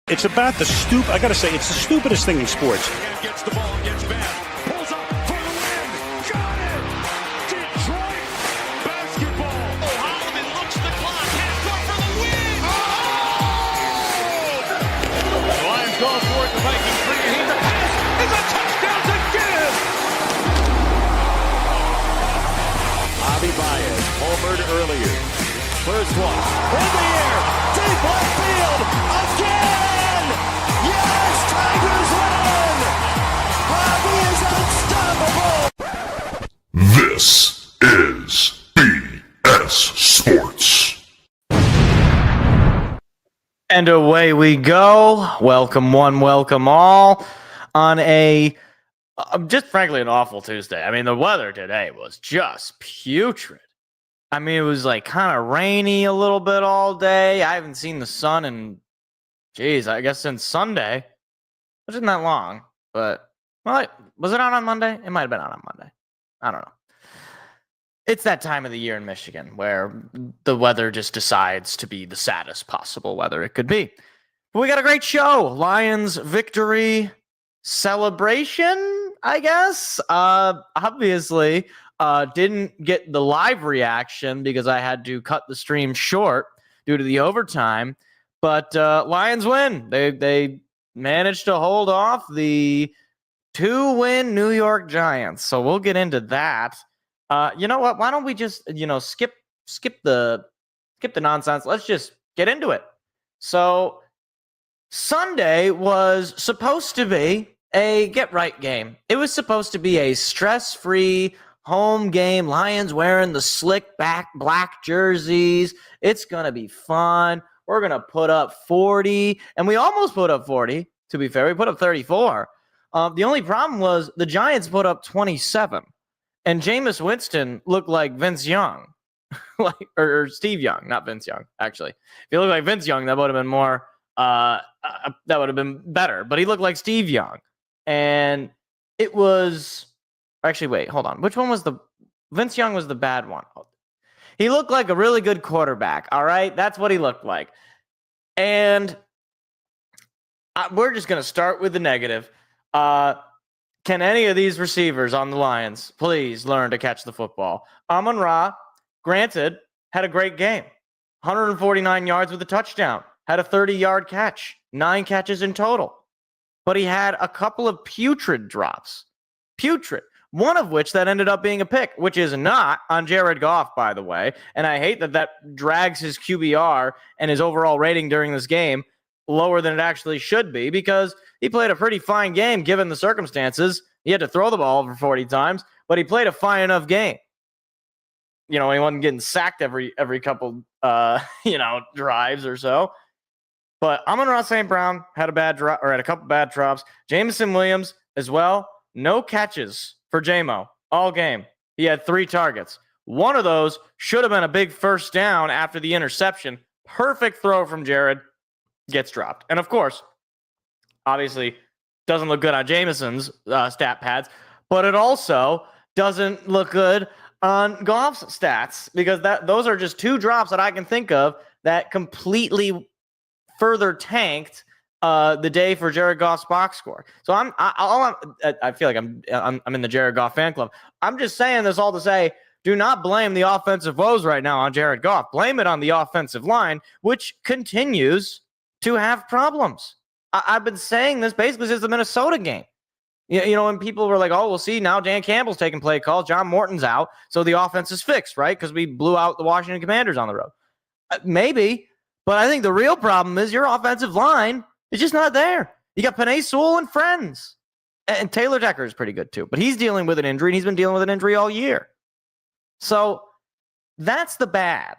It's about I got to say, it's the stupidest thing in sports. Gets the ball, gets back, pulls up for the win. Got it! Detroit basketball. Oh, Holloman looks the clock, half court for the win. Oh! The Lions go for it. The Vikings bring it here. The pass is a touchdown to give. Javi Baez homered earlier. First one in the air, deep left field again. Yes, Tigers win! Bobby is unstoppable! This is BS Sports. And away we go. Welcome one, welcome all on a just frankly an awful Tuesday. I mean, the weather today was just putrid. I mean, it was like kind of rainy a little bit all day. I haven't seen the sun in, I guess since Sunday, which isn't that long. But, well, was it out on Monday? It might have been out on Monday. I don't know. It's that time of the year in Michigan where the weather just decides to be the saddest possible weather it could be. But we got a great show. Lions victory celebration, I guess. Obviously, didn't get the live reaction because I had to cut the stream short due to the overtime. But Lions win. They managed to hold off the 2-win New York Giants. So we'll get into that. You know what? Why don't we just skip the nonsense? Let's just get into it. So Sunday was supposed to be a get-right game. It was supposed to be a stress-free home game. Lions wearing the slick back black jerseys. It's going to be fun. We're going to put up 40. And we almost put up 40, to be fair. We put up 34. The only problem was the Giants put up 27. And Jameis Winston looked like Vince Young. or Steve Young, not Vince Young, actually. If he looked like Vince Young, that would have been more, that would have been better. But he looked like Steve Young. And it was, actually, wait, hold on. Which one was Vince Young was the bad one. He looked like a really good quarterback, all right? That's what he looked like. And we're just going to start with the negative. Can any of these receivers on the Lions please learn to catch the football? Amon-Ra, granted, had a great game. 149 yards with a touchdown. Had a 30-yard catch. 9 catches in total. But he had a couple of putrid drops. Putrid. One of which that ended up being a pick, which is not on Jared Goff, by the way. And I hate that drags his QBR and his overall rating during this game lower than it actually should be, because he played a pretty fine game given the circumstances. He had to throw the ball over 40 times, but he played a fine enough game. He wasn't getting sacked every couple drives or so. But Amon-Ra St. Brown had a bad drop, or had a couple bad drops. Jameson Williams as well. No catches for JMO all game. He had 3 targets. One of those should have been a big first down after the interception. Perfect throw from Jared. Gets dropped. And of course, obviously, doesn't look good on Jameson's stat pads, but it also doesn't look good on Goff's stats, because those are just 2 drops that I can think of that completely further tanked the day for Jared Goff's box score. So I feel like I'm in the Jared Goff fan club. I'm just saying this all to say, do not blame the offensive woes right now on Jared Goff. Blame it on the offensive line, which continues to have problems. I've been saying this basically since the Minnesota game. When people were like, oh, we'll see, now Dan Campbell's taking play calls, John Morton's out, so the offense is fixed, right? Because we blew out the Washington Commanders on the road. Maybe, but I think the real problem is your offensive line is just not there. You got Penei Sewell and friends. And Taylor Decker is pretty good too, but he's dealing with an injury, and he's been dealing with an injury all year. So that's the bad.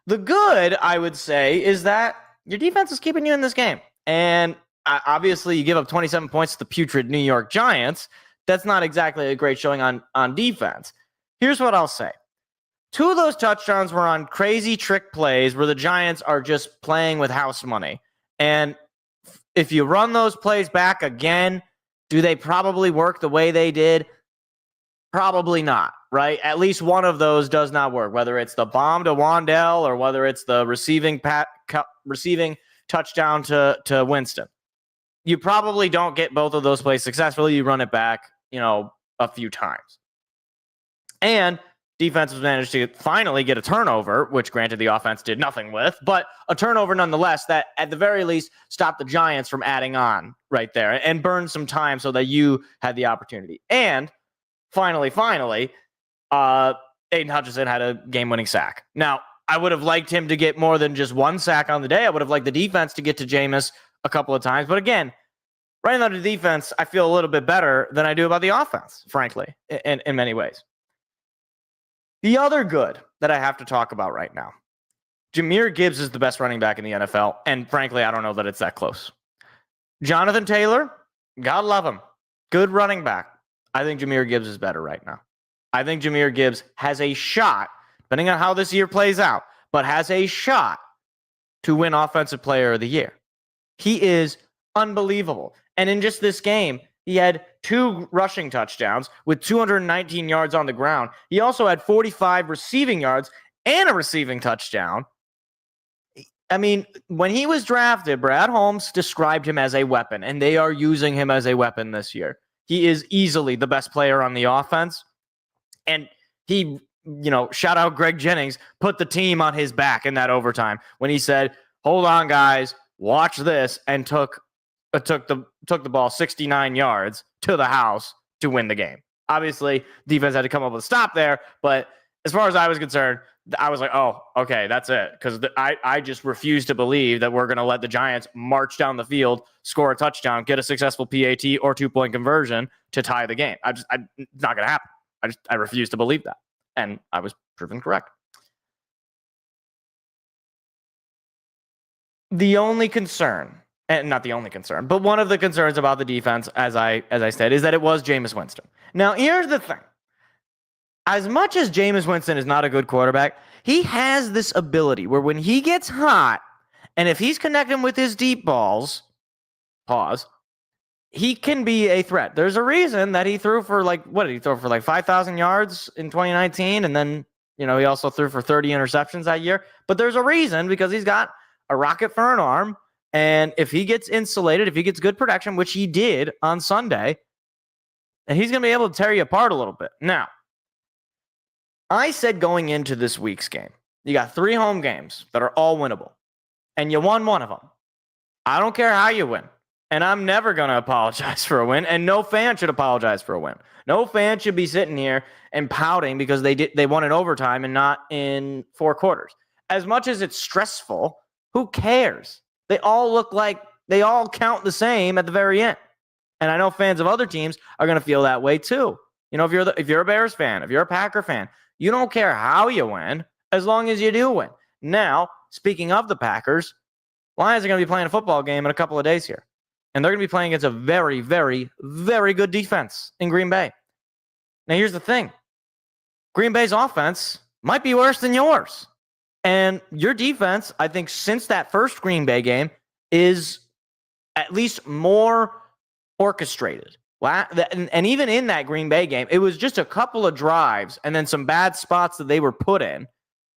The good, I would say, is that your defense is keeping you in this game. And obviously, you give up 27 points to the putrid New York Giants. That's not exactly a great showing on defense. Here's what I'll say. 2 of those touchdowns were on crazy trick plays where the Giants are just playing with house money. And if you run those plays back again, do they probably work the way they did? Probably not, right? At least one of those does not work, whether it's the bomb to Wandell or whether it's the receiving touchdown to Winston. You probably don't get both of those plays successfully. You run it back, a few times. And defense has managed to finally get a turnover, which granted the offense did nothing with, but a turnover nonetheless that at the very least stopped the Giants from adding on right there and burned some time so that you had the opportunity. And finally, Aiden Hutchinson had a game-winning sack. Now, I would have liked him to get more than just one sack on the day. I would have liked the defense to get to Jameis a couple of times. But again, right now the defense, I feel a little bit better than I do about the offense, frankly, in many ways. The other good that I have to talk about right now, Jahmyr Gibbs is the best running back in the NFL, and frankly, I don't know that it's that close. Jonathan Taylor, God love him, good running back. I think Jahmyr Gibbs is better right now. I think Jahmyr Gibbs has a shot, depending on how this year plays out, but has a shot to win Offensive Player of the Year. He is unbelievable. And in just this game, he had 2 rushing touchdowns with 219 yards on the ground. He also had 45 receiving yards and a receiving touchdown. I mean, when he was drafted, Brad Holmes described him as a weapon, and they are using him as a weapon this year. He is easily the best player on the offense. And he, shout out Greg Jennings, put the team on his back in that overtime when he said, hold on, guys, watch this, and took the ball 69 yards to the house to win the game. Obviously, defense had to come up with a stop there, but as far as I was concerned, I was like, oh, okay, that's it. Because I just refuse to believe that we're going to let the Giants march down the field, score a touchdown, get a successful PAT or 2-point conversion to tie the game. It's not going to happen. I refuse to believe that. And I was proven correct. The only concern, and not the only concern, but one of the concerns about the defense, as I said, is that it was Jameis Winston. Now, here's the thing. As much as Jameis Winston is not a good quarterback, he has this ability where when he gets hot, and if he's connecting with his deep balls, he can be a threat. There's a reason that he threw for 5,000 yards in 2019, and then, he also threw for 30 interceptions that year. But there's a reason, because he's got a rocket for an arm, and if he gets insulated, if he gets good protection, which he did on Sunday, and he's going to be able to tear you apart a little bit. Now, I said going into this week's game, you got 3 home games that are all winnable, and you won one of them. I don't care how you win, and I'm never going to apologize for a win, and no fan should apologize for a win. No fan should be sitting here and pouting because they won in overtime and not in 4 quarters. As much as it's stressful, who cares? They all count the same at the very end. And I know fans of other teams are going to feel that way too. If you're a Bears fan, if you're a Packer fan, you don't care how you win as long as you do win. Now, speaking of the Packers, Lions are going to be playing a football game in a couple of days here. And they're going to be playing against a very, very, very good defense in Green Bay. Now, here's the thing. Green Bay's offense might be worse than yours. And your defense, I think, since that first Green Bay game, is at least more orchestrated. And even in that Green Bay game, it was just a couple of drives and then some bad spots that they were put in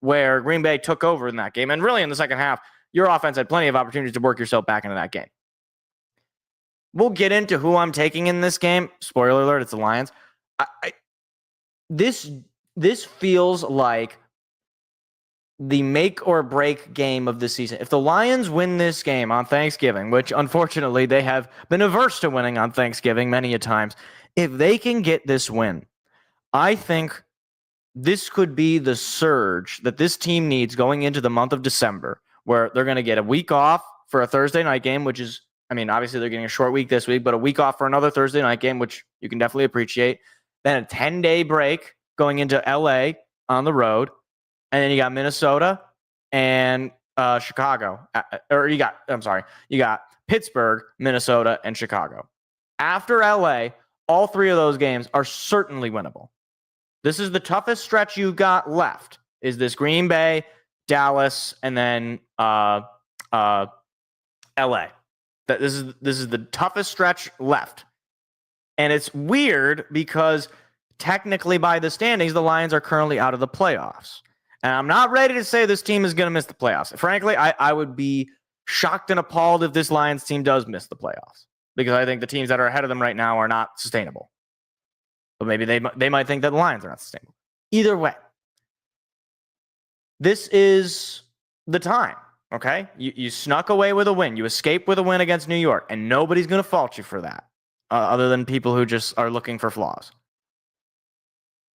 where Green Bay took over in that game. And really in the second half, your offense had plenty of opportunities to work yourself back into that game. We'll get into who I'm taking in this game. Spoiler alert, it's the Lions. This feels like the make or break game of the season. If the Lions win this game on Thanksgiving, which unfortunately they have been averse to winning on Thanksgiving many a times, if they can get this win, I think this could be the surge that this team needs going into the month of December, where they're going to get a week off for a Thursday night game, which is, obviously they're getting a short week this week, but a week off for another Thursday night game, which you can definitely appreciate. Then a 10-day break going into LA on the road. And then you got Minnesota, and Chicago. You got Pittsburgh, Minnesota, and Chicago. After LA, all three of those games are certainly winnable. This is the toughest stretch you've got left, is this Green Bay, Dallas, and then LA. This is the toughest stretch left. And it's weird because technically by the standings, the Lions are currently out of the playoffs. And I'm not ready to say this team is going to miss the playoffs. Frankly, I would be shocked and appalled if this Lions team does miss the playoffs, because I think the teams that are ahead of them right now are not sustainable. But maybe they might think that the Lions are not sustainable. Either way, this is the time, okay? You snuck away with a win. You escaped with a win against New York, and nobody's going to fault you for that, other than people who just are looking for flaws.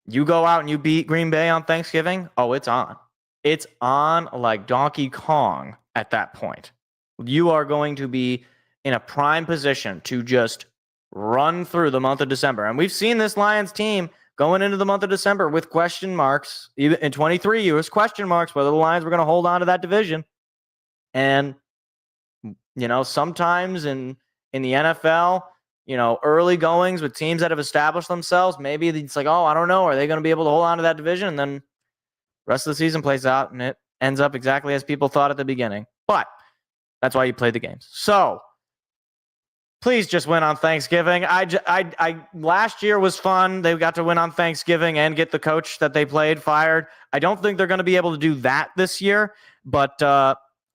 You go out and you beat Green Bay on Thanksgiving, oh, it's on. It's on like Donkey Kong at that point. You are going to be in a prime position to just run through the month of December. And we've seen this Lions team going into the month of December with question marks. Even in 23, it was question marks whether the Lions were going to hold on to that division. And, sometimes in the NFL, early goings with teams that have established themselves, maybe it's like, oh, I don't know, are they going to be able to hold on to that division? And then the rest of the season plays out and it ends up exactly as people thought at the beginning. But that's why you play the games. So please just win on Thanksgiving. I last year was fun. They got to win on Thanksgiving and get the coach that they played fired. I don't think they're going to be able to do that this year, but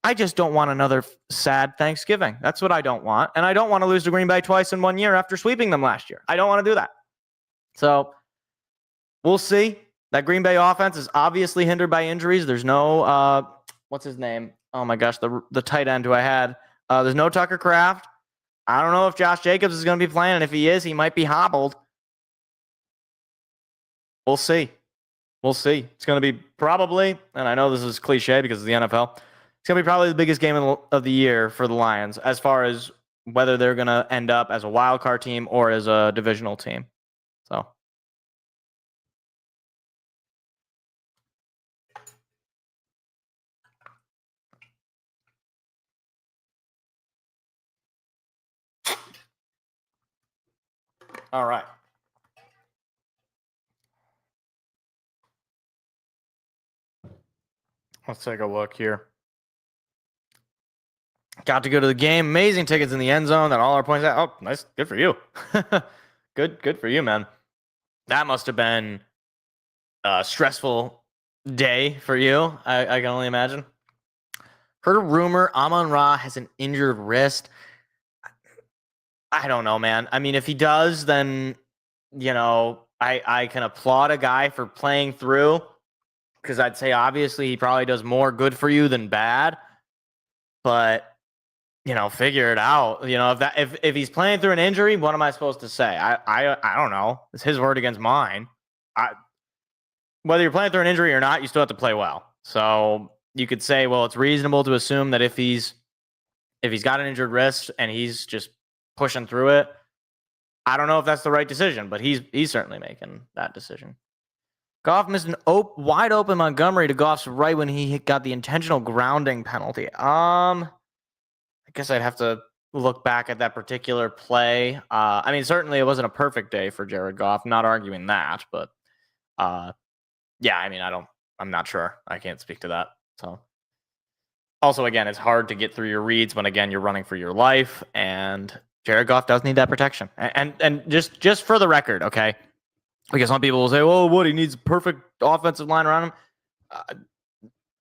I just don't want another sad Thanksgiving. That's what I don't want. And I don't want to lose to Green Bay twice in 1 year after sweeping them last year. I don't want to do that. So we'll see. That Green Bay offense is obviously hindered by injuries. There's no, what's his name? Oh my gosh, the tight end who I had. There's no Tucker Kraft. I don't know if Josh Jacobs is going to be playing, and if he is, he might be hobbled. We'll see. We'll see. It's going to be probably, and I know this is cliche because of the NFL, it's going to be probably the biggest game of the year for the Lions as far as whether they're going to end up as a wild card team or as a divisional team. So. All right. Let's take a look here. Got to go to the game. Amazing tickets in the end zone. That all our points out. Oh, nice. Good for you. Good for you, man. That must have been a stressful day for you. I can only imagine. Heard a rumor Amon-Ra has an injured wrist. I don't know, man. I mean, if he does, then, I can applaud a guy for playing through, because I'd say obviously he probably does more good for you than bad. But, figure it out. If he's playing through an injury, what am I supposed to say? I don't know. It's his word against mine. Whether you're playing through an injury or not, you still have to play well. So you could say, well, it's reasonable to assume that if he's got an injured wrist and he's just pushing through it, I don't know if that's the right decision, but he's certainly making that decision. Goff missed an wide open Montgomery to Goff's right when he got the intentional grounding penalty. I guess I'd have to look back at that particular play. I mean, certainly it wasn't a perfect day for Jared Goff. I'm not arguing that, but yeah, I mean, I'm not sure. I can't speak to that. So also, again, it's hard to get through your reads when, again, you're running for your life, and Jared Goff does need that protection. And just for the record, okay, because some people will say, well, he needs a perfect offensive line around him.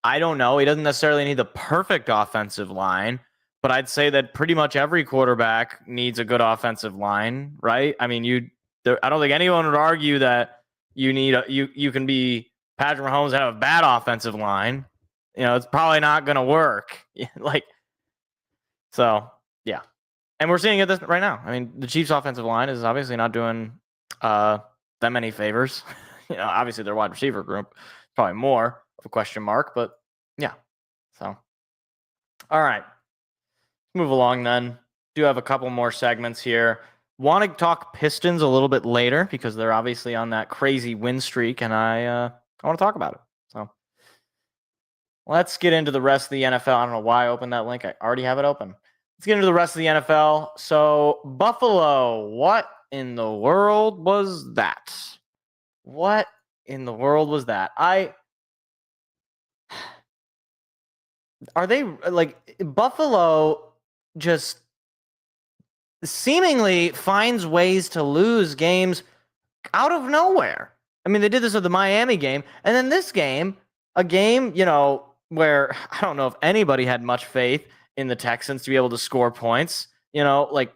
I don't know. He doesn't necessarily need the perfect offensive line, but I'd say that pretty much every quarterback needs a good offensive line, right? I mean, I don't think anyone would argue that you can be Patrick Mahomes and have a bad offensive line. It's probably not going to work. So, yeah. And we're seeing it right now. I mean, the Chiefs' offensive line is obviously not doing that many favors. Obviously their wide receiver group is probably more of a question mark, but yeah. So, all right. Move along then. Do have a couple more segments here. Want to talk Pistons a little bit later because they're obviously on that crazy win streak, and I want to talk about it. So let's get into the rest of the NFL. I don't know why I opened that link. I already have it open. Let's get into the rest of the NFL. So, Buffalo, what in the world was that? What in the world was that? Are they like Buffalo just seemingly finds ways to lose games out of nowhere? I mean, they did this with the Miami game, and then this game, a game, where I don't know if anybody had much faith in the Texans to be able to score points. Like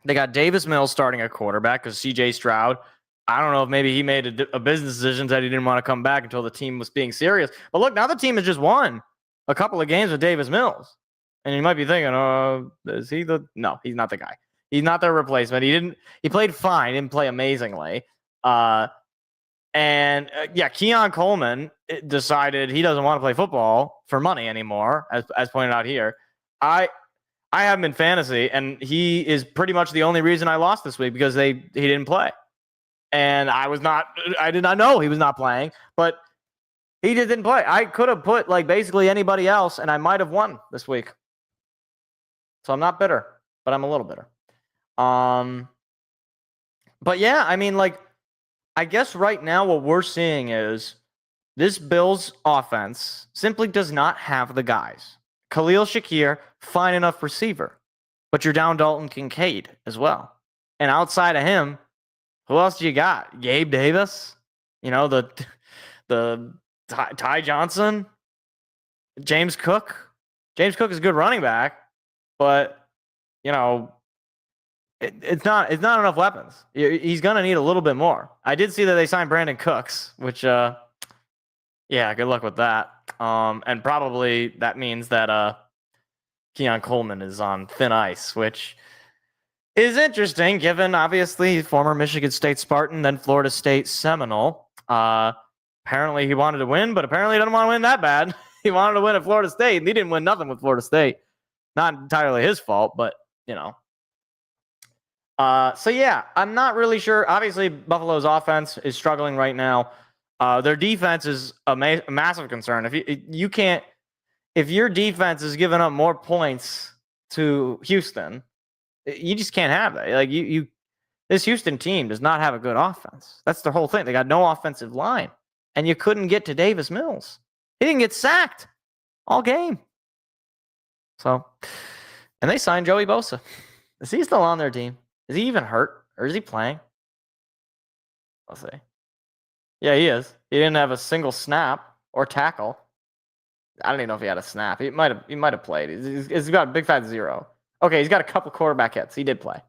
they got Davis Mills starting at quarterback because CJ Stroud, I don't know if maybe he made a business decision that he didn't want to come back until the team was being serious. But look, now the team has just won a couple of games with Davis Mills. And you might be thinking, is he no, he's not the guy. He's not their replacement. He played fine, didn't play amazingly. Keon Coleman decided he doesn't want to play football for money anymore, as pointed out here. I have him in fantasy, and he is pretty much the only reason I lost this week because he didn't play. And I did not know he was not playing, but he just didn't play. I could have put like basically anybody else, and I might have won this week. So I'm not bitter, but I'm a little bitter. But yeah, I mean, like, I guess right now what we're seeing is this Bills offense simply does not have the guys. Khalil Shakir, fine enough receiver, but you're down Dalton Kincaid as well. And outside of him, who else do you got? Gabe Davis, the Ty Johnson, James Cook. James Cook is a good running back, but it's not enough weapons. He's gonna need a little bit more. I did see that they signed Brandon Cooks, which good luck with that. And probably that means that Keon Coleman is on thin ice, which is interesting given obviously former Michigan State Spartan, then Florida State Seminole. Apparently he wanted to win, but apparently he doesn't want to win that bad. He wanted to win at Florida State, and he didn't win nothing with Florida State. Not entirely his fault, but I'm not really sure. Obviously, Buffalo's offense is struggling right now. Their defense is a massive concern. If your defense is giving up more points to Houston, you just can't have that. Like this Houston team does not have a good offense. That's the whole thing. They got no offensive line, and you couldn't get to Davis Mills. He didn't get sacked all game. So, and they signed Joey Bosa. Is he still on their team? Is he even hurt, or is he playing? Let's see. Yeah, he is. He didn't have a single snap or tackle. I don't even know if he had a snap. He might have played. He's got a big fat 0. Okay, he's got a couple quarterback hits. He did play.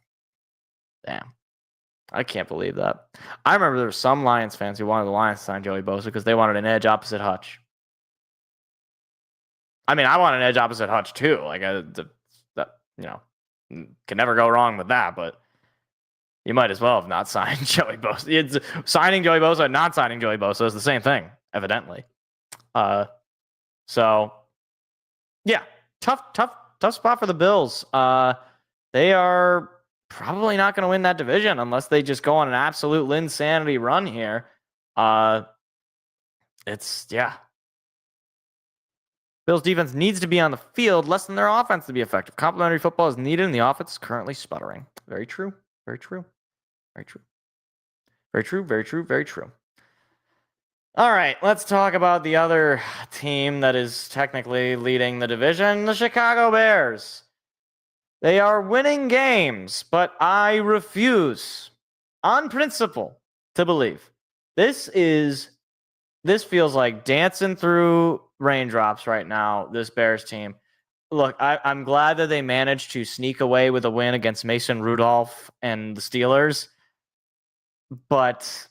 Damn. I can't believe that. I remember there were some Lions fans who wanted the Lions to sign Joey Bosa because they wanted an edge opposite Hutch. I mean, I want an edge opposite Hutch too. Like, can never go wrong with that, but you might as well have not signed Joey Bosa. Signing Joey Bosa and not signing Joey Bosa is the same thing, evidently. So, yeah, tough spot for the Bills. They are probably not going to win that division unless they just go on an absolute insanity run here. Bills defense needs to be on the field less than their offense to be effective. Complementary football is needed, and the offense is currently sputtering. Very true. Very true. Very true. Very true. Very true. Very true. All right, let's talk about the other team that is technically leading the division, the Chicago Bears. They are winning games, but I refuse, on principle, to believe. This feels like dancing through raindrops right now, this Bears team. Look, I'm glad that they managed to sneak away with a win against Mason Rudolph and the Steelers, but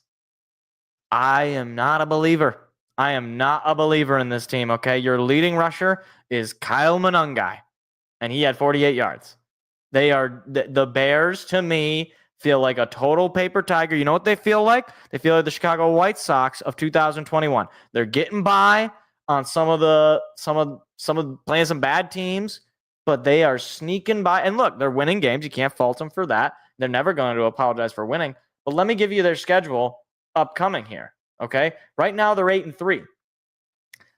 I am not a believer. I am not a believer in this team, okay? Your leading rusher is Kyle Monangai, and he had 48 yards. They are the Bears, to me, feel like a total paper tiger. You know what they feel like? They feel like the Chicago White Sox of 2021. They're getting by on some of playing some bad teams, but they are sneaking by. And look, they're winning games. You can't fault them for that. They're never going to apologize for winning. But let me give you their schedule upcoming here. Okay, right now they're 8-3.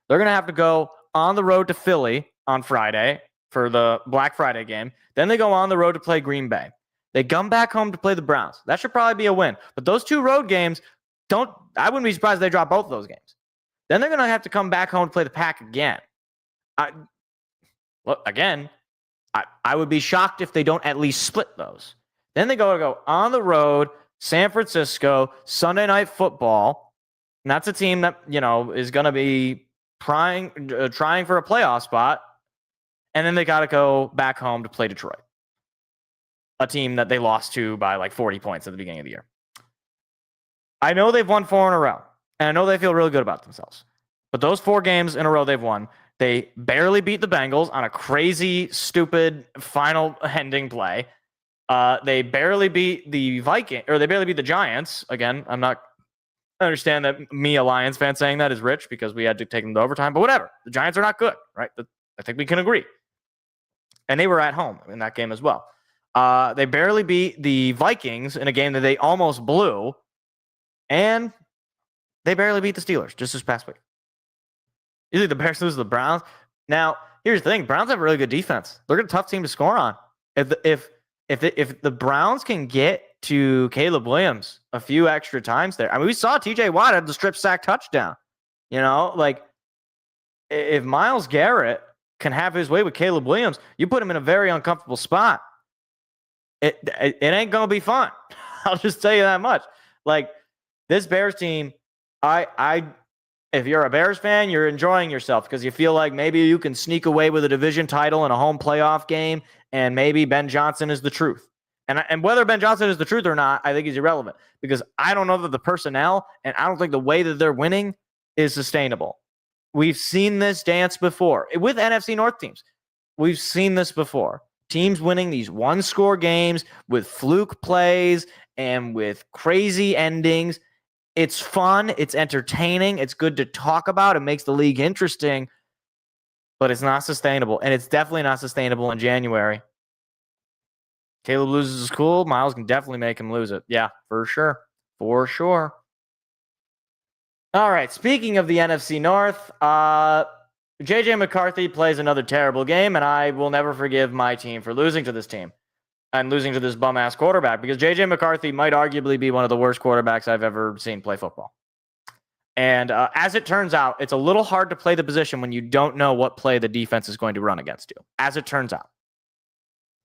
They're going to have to go on the road to Philly on Friday for the Black Friday game. Then they go on the road to play Green Bay. They come back home to play the Browns. That should probably be a win. But those 2 road games, I wouldn't be surprised if they drop both of those games. Then they're going to have to come back home to play the Pack again. I would be shocked if they don't at least split those. Then they go on the road, San Francisco, Sunday Night Football. And that's a team that, is going to be trying for a playoff spot. And then they got to go back home to play Detroit, a team that they lost to by like 40 points at the beginning of the year. I know they've won 4 in a row, and I know they feel really good about themselves. But those 4 games in a row they've won, they barely beat the Bengals on a crazy, stupid final ending play. They barely beat the they barely beat the Giants. Again, I understand that me, a Lions fan, saying that is rich because we had to take them to overtime, but whatever. The Giants are not good, right? I think we can agree. And they were at home in that game as well. They barely beat the Vikings in a game that they almost blew. And they barely beat the Steelers just this past week. Usually the Bears lose to the Browns. Now, here's the thing. Browns have a really good defense. They're a tough team to score on. If the Browns can get to Caleb Williams a few extra times there. I mean, we saw TJ Watt have the strip sack touchdown. If Myles Garrett can have his way with Caleb Williams, you put him in a very uncomfortable spot. It ain't going to be fun. I'll just tell you that much. This Bears team, if you're a Bears fan, you're enjoying yourself because you feel like maybe you can sneak away with a division title in a home playoff game, and maybe Ben Johnson is the truth. And whether Ben Johnson is the truth or not, I think is irrelevant because I don't know that the personnel and I don't think the way that they're winning is sustainable. We've seen this dance before with NFC North teams. We've seen this before. Teams winning these one-score games with fluke plays and with crazy endings. It's fun. It's entertaining. It's good to talk about. It makes the league interesting, but it's not sustainable. And it's definitely not sustainable in January. Caleb loses his cool. Myles can definitely make him lose it. Yeah, for sure. For sure. All right. Speaking of the NFC North, JJ McCarthy plays another terrible game, and I will never forgive my team for losing to this team and losing to this bum-ass quarterback because JJ McCarthy might arguably be one of the worst quarterbacks I've ever seen play football. And as it turns out, it's a little hard to play the position when you don't know what play the defense is going to run against you, as it turns out.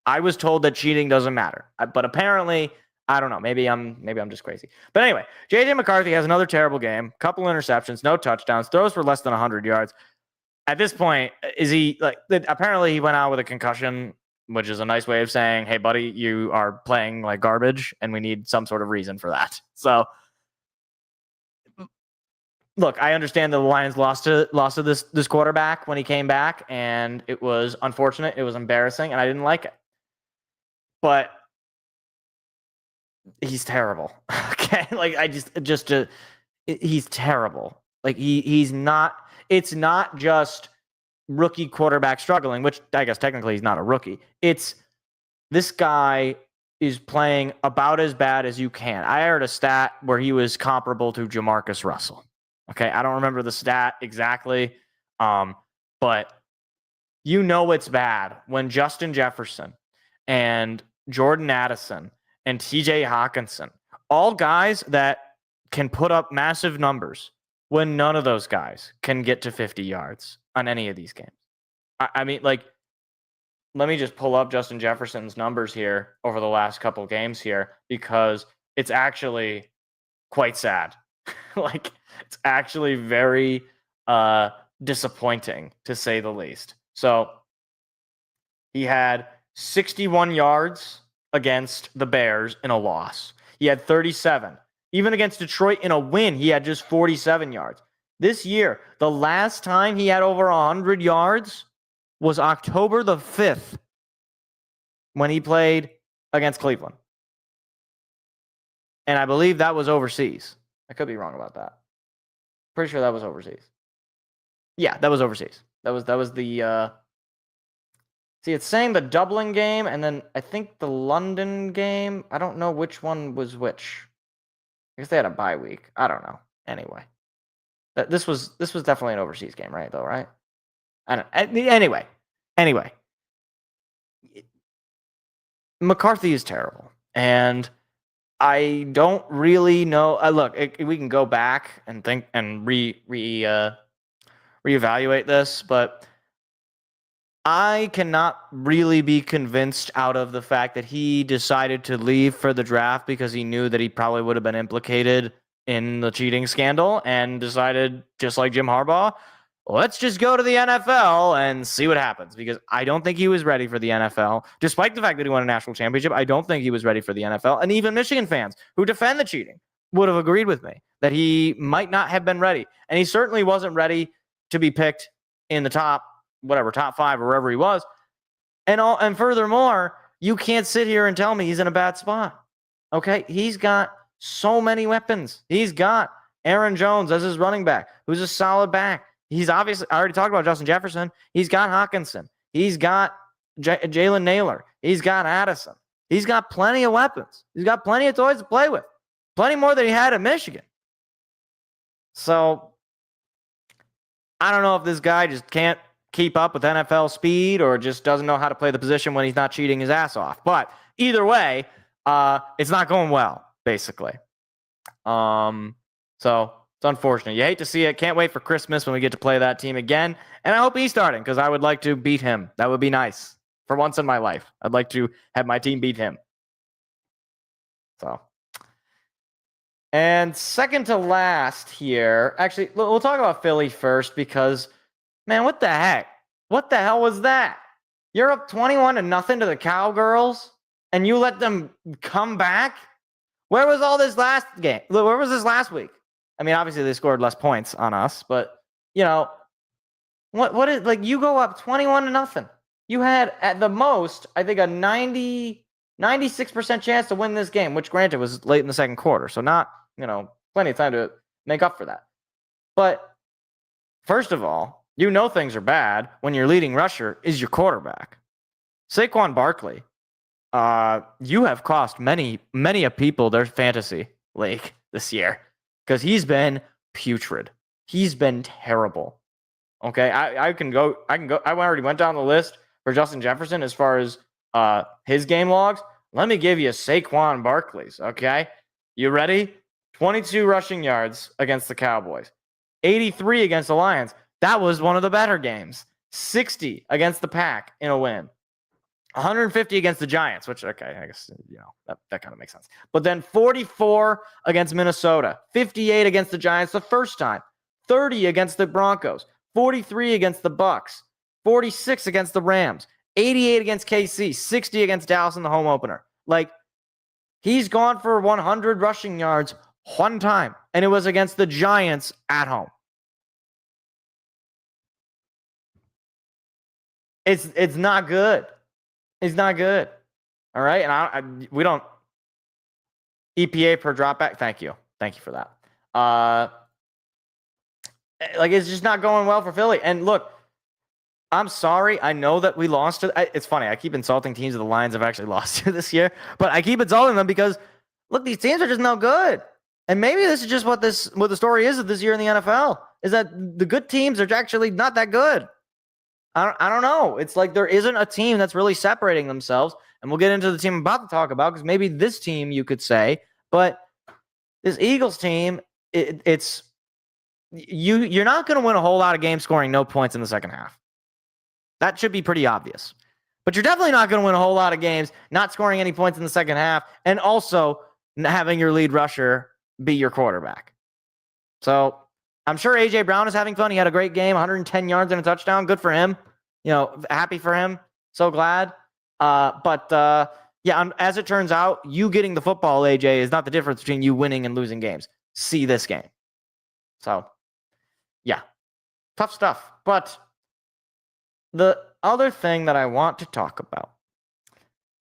I was told that cheating doesn't matter, but apparently, I don't know. Maybe I'm just crazy. But anyway, JJ McCarthy has another terrible game, couple interceptions, no touchdowns, throws for less than 100 yards. At this point, is he apparently he went out with a concussion, which is a nice way of saying, hey, buddy, you are playing like garbage, and we need some sort of reason for that. So, look, I understand the Lions lost to this quarterback when he came back, and it was unfortunate. It was embarrassing, and I didn't like it. But he's terrible. Okay, he's terrible. He's not. It's not just rookie quarterback struggling, which I guess technically he's not a rookie. It's this guy is playing about as bad as you can. I heard a stat where he was comparable to Jamarcus Russell. Okay, I don't remember the stat exactly, but it's bad when Justin Jefferson and Jordan Addison and TJ Hawkinson, all guys that can put up massive numbers, when none of those guys can get to 50 yards on any of these games. I mean, let me just pull up Justin Jefferson's numbers here over the last couple games here because it's actually quite sad. It's actually very disappointing, to say the least. So he had 61 yards against the Bears in a loss. He had 37. Even against Detroit in a win, he had just 47 yards. This year, the last time he had over 100 yards was October the 5th when he played against Cleveland. And I believe that was overseas. I could be wrong about that. Pretty sure that was overseas. Yeah, that was overseas. That was the see, it's saying the Dublin game and then I think the London game. I don't know which one was which. I guess they had a bye week. I don't know. Anyway, this was definitely an overseas game, right? Though, right? Anyway, McCarthy is terrible, and I don't really know. Look, we can go back and think and reevaluate this, but I cannot really be convinced out of the fact that he decided to leave for the draft because he knew that he probably would have been implicated in the cheating scandal and decided, just like Jim Harbaugh, let's just go to the NFL and see what happens, because I don't think he was ready for the NFL. Despite the fact that he won a national championship, I don't think he was ready for the NFL. And even Michigan fans who defend the cheating would have agreed with me that he might not have been ready. And he certainly wasn't ready to be picked in the top 5 or wherever he was. And furthermore, you can't sit here and tell me he's in a bad spot. Okay? He's got so many weapons. He's got Aaron Jones as his running back, who's a solid back. He's obviously, I already talked about Justin Jefferson. He's got Hawkinson. He's got Jalen Naylor. He's got Addison. He's got plenty of weapons. He's got plenty of toys to play with. Plenty more than he had at Michigan. So, I don't know if this guy just can't keep up with NFL speed or just doesn't know how to play the position when he's not cheating his ass off. But either way, it's not going well, basically. So it's unfortunate. You hate to see it. Can't wait for Christmas when we get to play that team again. And I hope he's starting, because I would like to beat him. That would be nice. For once in my life, I'd like to have my team beat him. So. And second to last here, actually, we'll talk about Philly first, because man, what the heck? What the hell was that? You're up 21-0 to the Cowgirls, and you let them come back? Where was all this last game? Where was this last week? I mean, obviously they scored less points on us, but what is, like, you go up 21-0. You had at the most, I think, a 96% chance to win this game, which granted was late in the second quarter, so not, plenty of time to make up for that. But first of all, things are bad when your leading rusher is your quarterback. Saquon Barkley, you have cost many a people their fantasy league this year, because he's been putrid. He's been terrible. Okay, I already went down the list for Justin Jefferson as far as his game logs. Let me give you Saquon Barkley's, okay? You ready? 22 rushing yards against the Cowboys. 83 against the Lions. That was one of the better games. 60 against the Pack in a win. 150 against the Giants, which, okay, I guess, that kind of makes sense. But then 44 against Minnesota. 58 against the Giants the first time. 30 against the Broncos. 43 against the Bucks. 46 against the Rams. 88 against KC. 60 against Dallas in the home opener. Like, he's gone for 100 rushing yards one time, and it was against the Giants at home. It's not good. It's not good. All right, and we don't EPA per dropback. Thank you for that. It's just not going well for Philly. And look, I'm sorry. I know that we lost to. It's funny. I keep insulting teams that the Lions have actually lost to this year, but I keep insulting them because look, these teams are just no good. And maybe this is just what the story is of this year in the NFL, is that the good teams are actually not that good. I don't know. It's like there isn't a team that's really separating themselves. And we'll get into the team I'm about to talk about, because maybe this team you could say, but this Eagles team, it's you're not going to win a whole lot of games scoring no points in the second half. That should be pretty obvious. But you're definitely not going to win a whole lot of games not scoring any points in the second half, and also having your lead rusher be your quarterback. So I'm sure A.J. Brown is having fun. He had a great game, 110 yards and a touchdown. Good for him. Happy for him. So glad. But as it turns out, you getting the football, A.J., is not the difference between you winning and losing games. See this game. So, yeah. Tough stuff. But the other thing that I want to talk about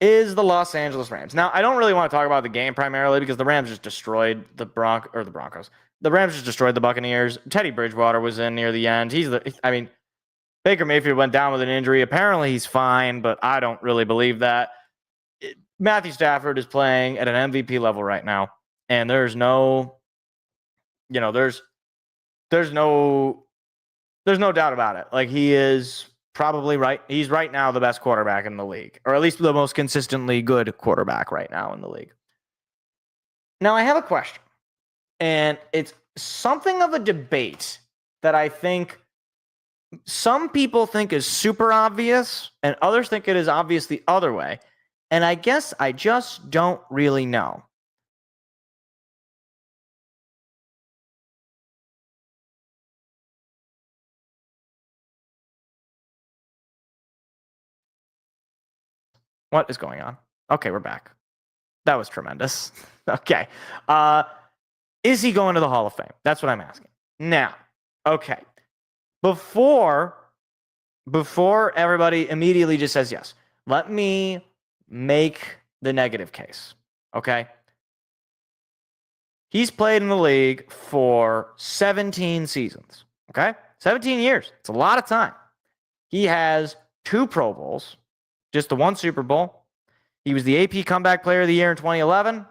is the Los Angeles Rams. Now, I don't really want to talk about the game primarily because the Rams just destroyed the Broncos. The Rams just destroyed the Buccaneers. Teddy Bridgewater was in near the end. Baker Mayfield went down with an injury. Apparently he's fine, but I don't really believe that. Matthew Stafford is playing at an MVP level right now, and there's no There's no doubt about it. Like, he is probably right. He's right now the best quarterback in the league, or at least the most consistently good quarterback right now in the league. Now, I have a question, and it's something of a debate that I think some people think is super obvious, and others think it is obvious the other way. And I guess I just don't really know. What is going on? Okay, we're back. That was tremendous. Okay. Is he going to the Hall of Fame? That's what I'm asking. Now, okay. Before everybody immediately just says yes, let me make the negative case. Okay. He's played in the league for 17 seasons. Okay. 17 years. It's a lot of time. He has 2 Pro Bowls, just the 1 Super Bowl. He was the AP Comeback Player of the Year in 2011,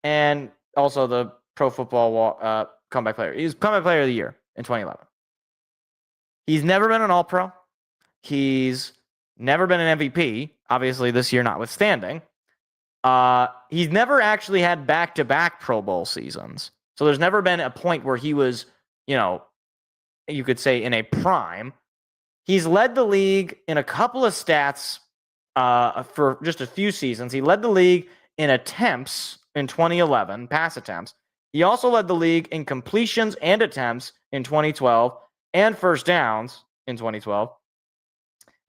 and also the Pro Football Comeback Player. He was Comeback Player of the Year in 2011. He's never been an All-Pro. He's never been an MVP, obviously this year notwithstanding. He's never actually had back-to-back Pro Bowl seasons. So there's never been a point where he was, you could say in a prime. He's led the league in a couple of stats for just a few seasons. He led the league in attempts in 2011, pass attempts. He also led the league in completions and attempts in 2012 and first downs in 2012.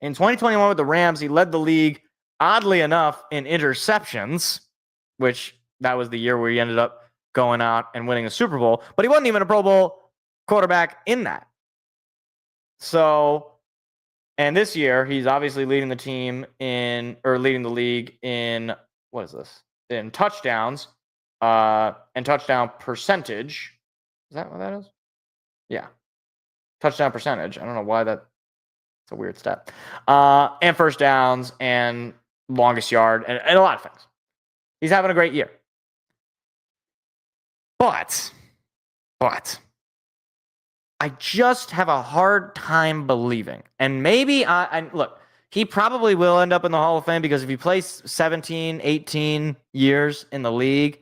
In 2021 with the Rams, he led the league, oddly enough, in interceptions, which that was the year where he ended up going out and winning a Super Bowl, but he wasn't even a Pro Bowl quarterback in that. So, and this year, he's obviously leading the league in, what is this? In touchdowns and touchdown percentage. Is that what that is? Yeah. Touchdown percentage. I don't know why it's a weird stat. And first downs and longest yard and a lot of things. He's having a great year. But I just have a hard time believing. And maybe look, he probably will end up in the Hall of Fame because if he plays 17, 18 years in the league,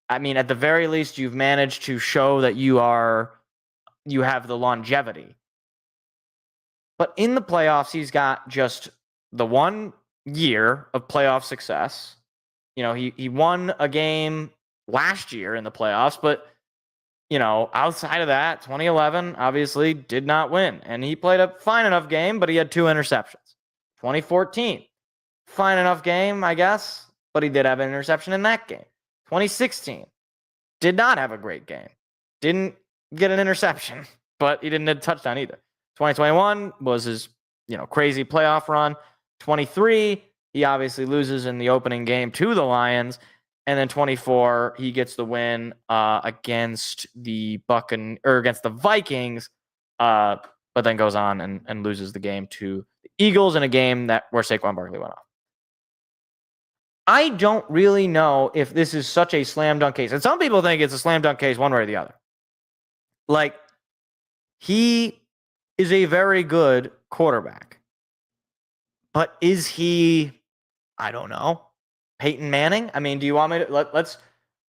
I mean, at the very least, you've managed to show that you have the longevity. But in the playoffs, he's got just the 1 year of playoff success. He won a game last year in the playoffs, but outside of that, 2011 obviously did not win. And he played a fine enough game, but he had 2 interceptions. 2014, fine enough game, I guess, but he did have an interception in that game. 2016, did not have a great game. Didn't get an interception, but he didn't hit a touchdown either. 2021 was his, crazy playoff run. 23, he obviously loses in the opening game to the Lions. And then 24, he gets the win against the Vikings, but then goes on and loses the game to the Eagles in a game where Saquon Barkley went off. I don't really know if this is such a slam dunk case. And some people think it's a slam dunk case one way or the other. Like, he is a very good quarterback. But is he, I don't know, Peyton Manning? I mean, do you want me to let's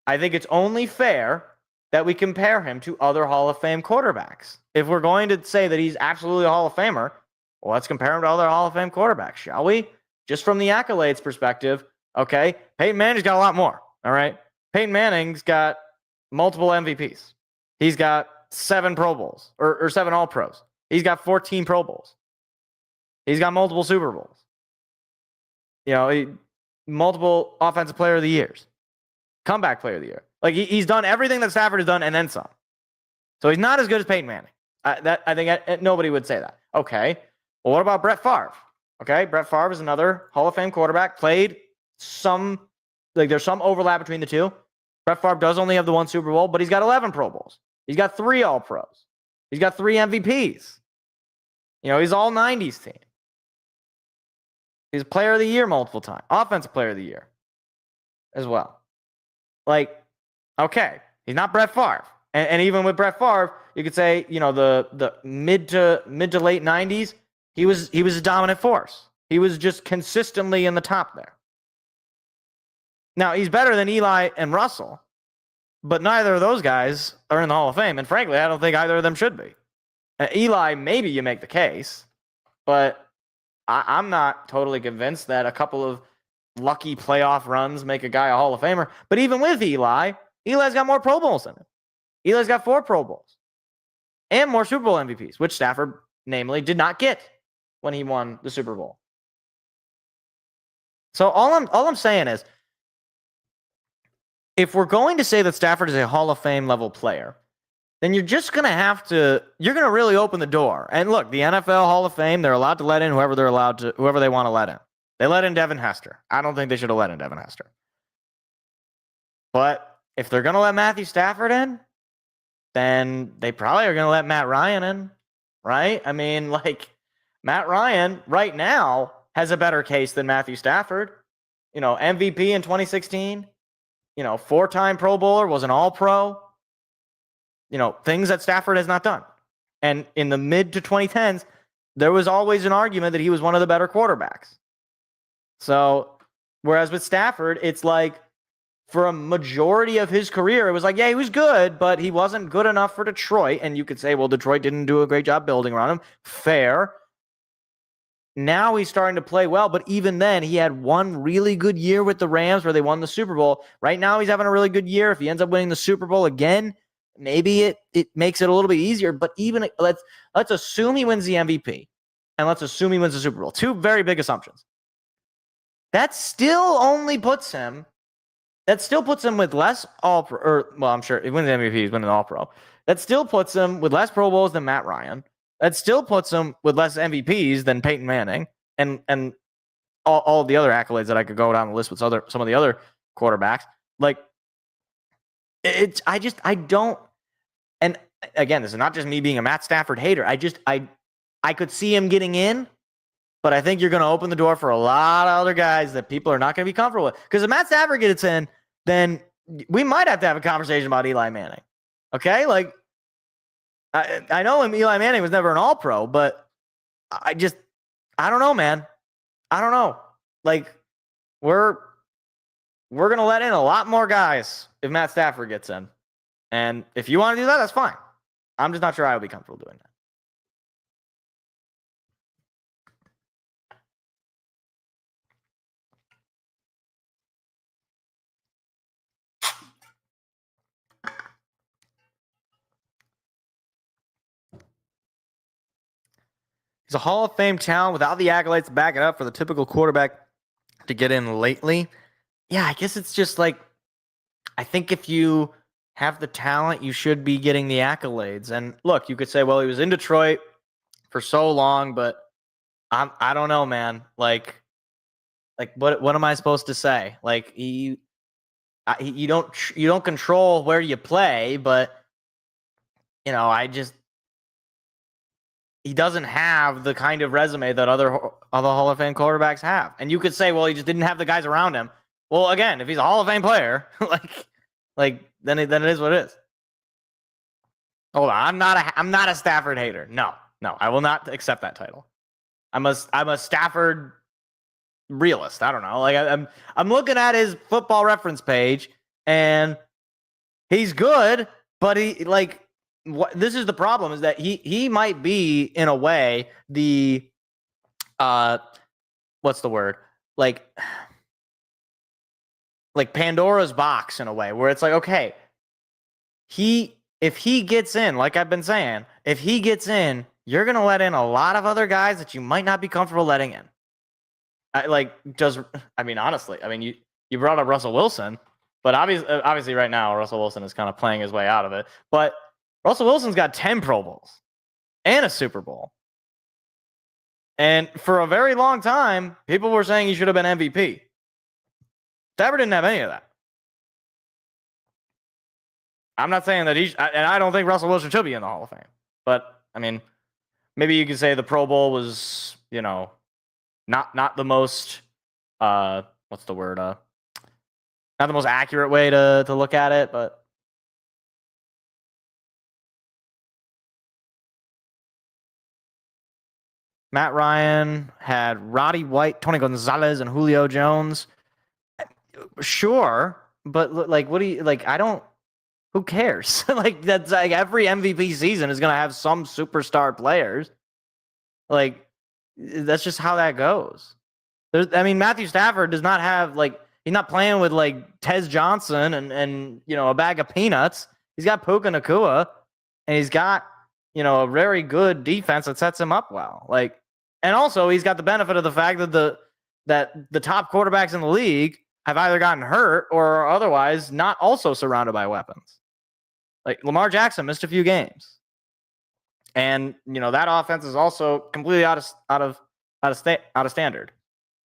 I think it's only fair that we compare him to other Hall of Fame quarterbacks. If we're going to say that he's absolutely a Hall of Famer, well, let's compare him to other Hall of Fame quarterbacks, shall we? Just from the accolades perspective, okay, Peyton Manning's got a lot more, all right? Peyton Manning's got multiple MVPs. He's got 7 Pro Bowls or 7 All-Pros. He's got 14 Pro Bowls. He's got multiple Super Bowls. Multiple Offensive Player of the Years, Comeback Player of the Year. Like, he's done everything that Stafford has done and then some. So he's not as good as Peyton Manning. I think nobody would say that. Okay. Well, what about Brett Favre? Okay, Brett Favre is another Hall of Fame quarterback. Played there's some overlap between the two. Brett Favre does only have the 1 Super Bowl, but he's got 11 Pro Bowls. He's got 3 All-Pros. He's got 3 MVPs. He's all 90s team. He's Player of the Year multiple times. Offensive Player of the Year as well. Like, okay, he's not Brett Favre. And even with Brett Favre, you could say, the mid to late 90s, he was a dominant force. He was just consistently in the top there. Now, he's better than Eli and Russell, but neither of those guys are in the Hall of Fame. And frankly, I don't think either of them should be. Eli, maybe you make the case, but I'm not totally convinced that a couple of lucky playoff runs make a guy a Hall of Famer. But even with Eli's got more Pro Bowls than him. Eli's got 4 Pro Bowls and more Super Bowl MVPs, which Stafford, namely, did not get when he won the Super Bowl. So all I'm saying is, if we're going to say that Stafford is a Hall of Fame level player, then you're just going to really open the door. And look, the NFL Hall of Fame, they're allowed to let in whoever they want to let in. They let in Devin Hester. I don't think they should have let in Devin Hester. But if they're going to let Matthew Stafford in, then they probably are going to let Matt Ryan in, right? I mean, Matt Ryan right now has a better case than Matthew Stafford. MVP in 2016, 4-time Pro Bowler, was an All-Pro. Things that Stafford has not done. And in the mid to 2010s, there was always an argument that he was one of the better quarterbacks. So, whereas with Stafford, it's for a majority of his career, it was he was good, but he wasn't good enough for Detroit. And you could say, well, Detroit didn't do a great job building around him. Fair. Now he's starting to play well, but even then, he had one really good year with the Rams where they won the Super Bowl. Right now, he's having a really good year. If he ends up winning the Super Bowl again, maybe it makes it a little bit easier. But even let's assume he wins the MVP, and let's assume he wins the Super Bowl. 2 very big assumptions. That still puts him with less All-Pro. I'm sure he wins the MVP, he's winning the All-Pro. That still puts him with less Pro Bowls than Matt Ryan. That still puts him with less MVPs than Peyton Manning, and all the other accolades that I could go down the list with some of the other quarterbacks. I don't. And again, this is not just me being a Matt Stafford hater. I could see him getting in, but I think you're going to open the door for a lot of other guys that people are not going to be comfortable with. Because if Matt Stafford gets in, then we might have to have a conversation about Eli Manning. Okay? I know Eli Manning was never an All-Pro, but I don't know, man. I don't know. We're going to let in a lot more guys if Matt Stafford gets in. And if you want to do that, that's fine. I'm just not sure I would be comfortable doing that. He's a Hall of Fame talent without the accolades to back it up for the typical quarterback to get in lately. Yeah, I guess it's just I think if you have the talent, you should be getting the accolades. And look, you could say, well, he was in Detroit for so long, but I don't know, man. What am I supposed to say? You don't control where you play, but he doesn't have the kind of resume that other Hall of Fame quarterbacks have. And you could say, well, he just didn't have the guys around him. Well, again, if he's a Hall of Fame player, then it is what it is. Hold on, I'm not a Stafford hater. No, I will not accept that title. I'm a Stafford realist. I don't know. I'm looking at his Football Reference page, and he's good, but this is the problem, is that he might be, in a way, the what's the word? Pandora's box, in a way, where it's okay, if he gets in, like I've been saying, if he gets in, you're going to let in a lot of other guys that you might not be comfortable letting in. Honestly, you brought up Russell Wilson, but obviously right now Russell Wilson is kind of playing his way out of it. But Russell Wilson's got 10 Pro Bowls and a Super Bowl. And for a very long time, people were saying he should have been MVP. Stafford didn't have any of that. I'm not saying that and I don't think Russell Wilson should be in the Hall of Fame. But, maybe you could say the Pro Bowl was, not the most, what's the word? Not the most accurate way to look at it, but Matt Ryan had Roddy White, Tony Gonzalez, and Julio Jones. Sure, but like, what do you like? I don't. Who cares? Like that's like every MVP season is gonna have some superstar players. Like that's just how that goes. I mean, Matthew Stafford does not have like he's not playing with like Tez Johnson and a bag of peanuts. He's got Puka Nakua, and he's got a very good defense that sets him up well. Like, and also he's got the benefit of the fact that the top quarterbacks in the league have either gotten hurt or are otherwise not also surrounded by weapons. Like Lamar Jackson missed a few games, and that offense is also completely out of standard.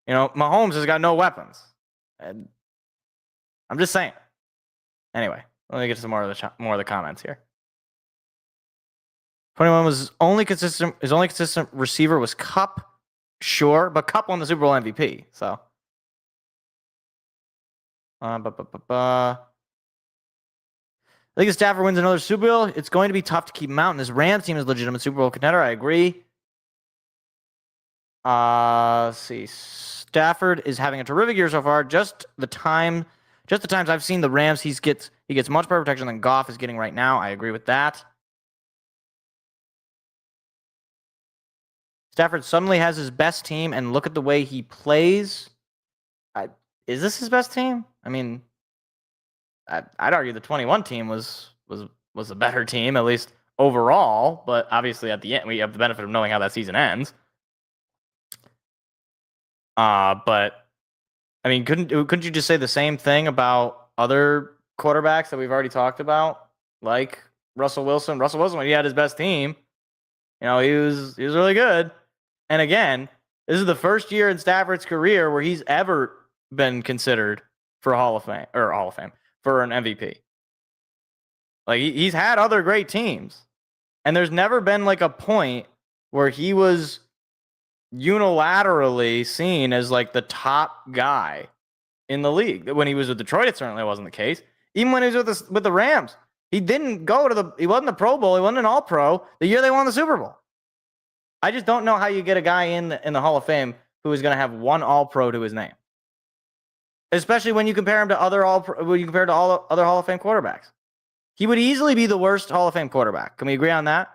Mahomes has got no weapons, and I'm just saying. Anyway, let me get to some more of the comments here. 21 was only consistent. His only consistent receiver was Cup, sure, but Cup won the Super Bowl MVP. So, I think if Stafford wins another Super Bowl, it's going to be tough to keep him out. And this Rams team is a legitimate Super Bowl contender. I agree. Let's see. Stafford is having a terrific year so far. Just the times I've seen the Rams, he gets much better protection than Goff is getting right now. I agree with that. Stafford suddenly has his best team, and look at the way he plays. Is this his best team? I mean, I'd argue the 21 team was a better team, at least overall. But obviously, at the end, we have the benefit of knowing how that season ends. But I mean, couldn't you just say the same thing about other quarterbacks that we've already talked about, like Russell Wilson? Russell Wilson, when he had his best team, he was really good. And again, this is the first year in Stafford's career where he's ever been considered for Hall of Fame for an MVP. Like he's had other great teams, and there's never been like a point where he was unilaterally seen as like the top guy in the league. When he was with Detroit, it certainly wasn't the case. Even when he was with the Rams, he didn't go he wasn't the Pro Bowl, he wasn't an All-Pro the year they won the Super Bowl. I just don't know how you get a guy in the Hall of Fame who is going to have one All-Pro to his name, especially when you compare him to other other Hall of Fame quarterbacks. He would easily be the worst Hall of Fame quarterback. Can we agree on that?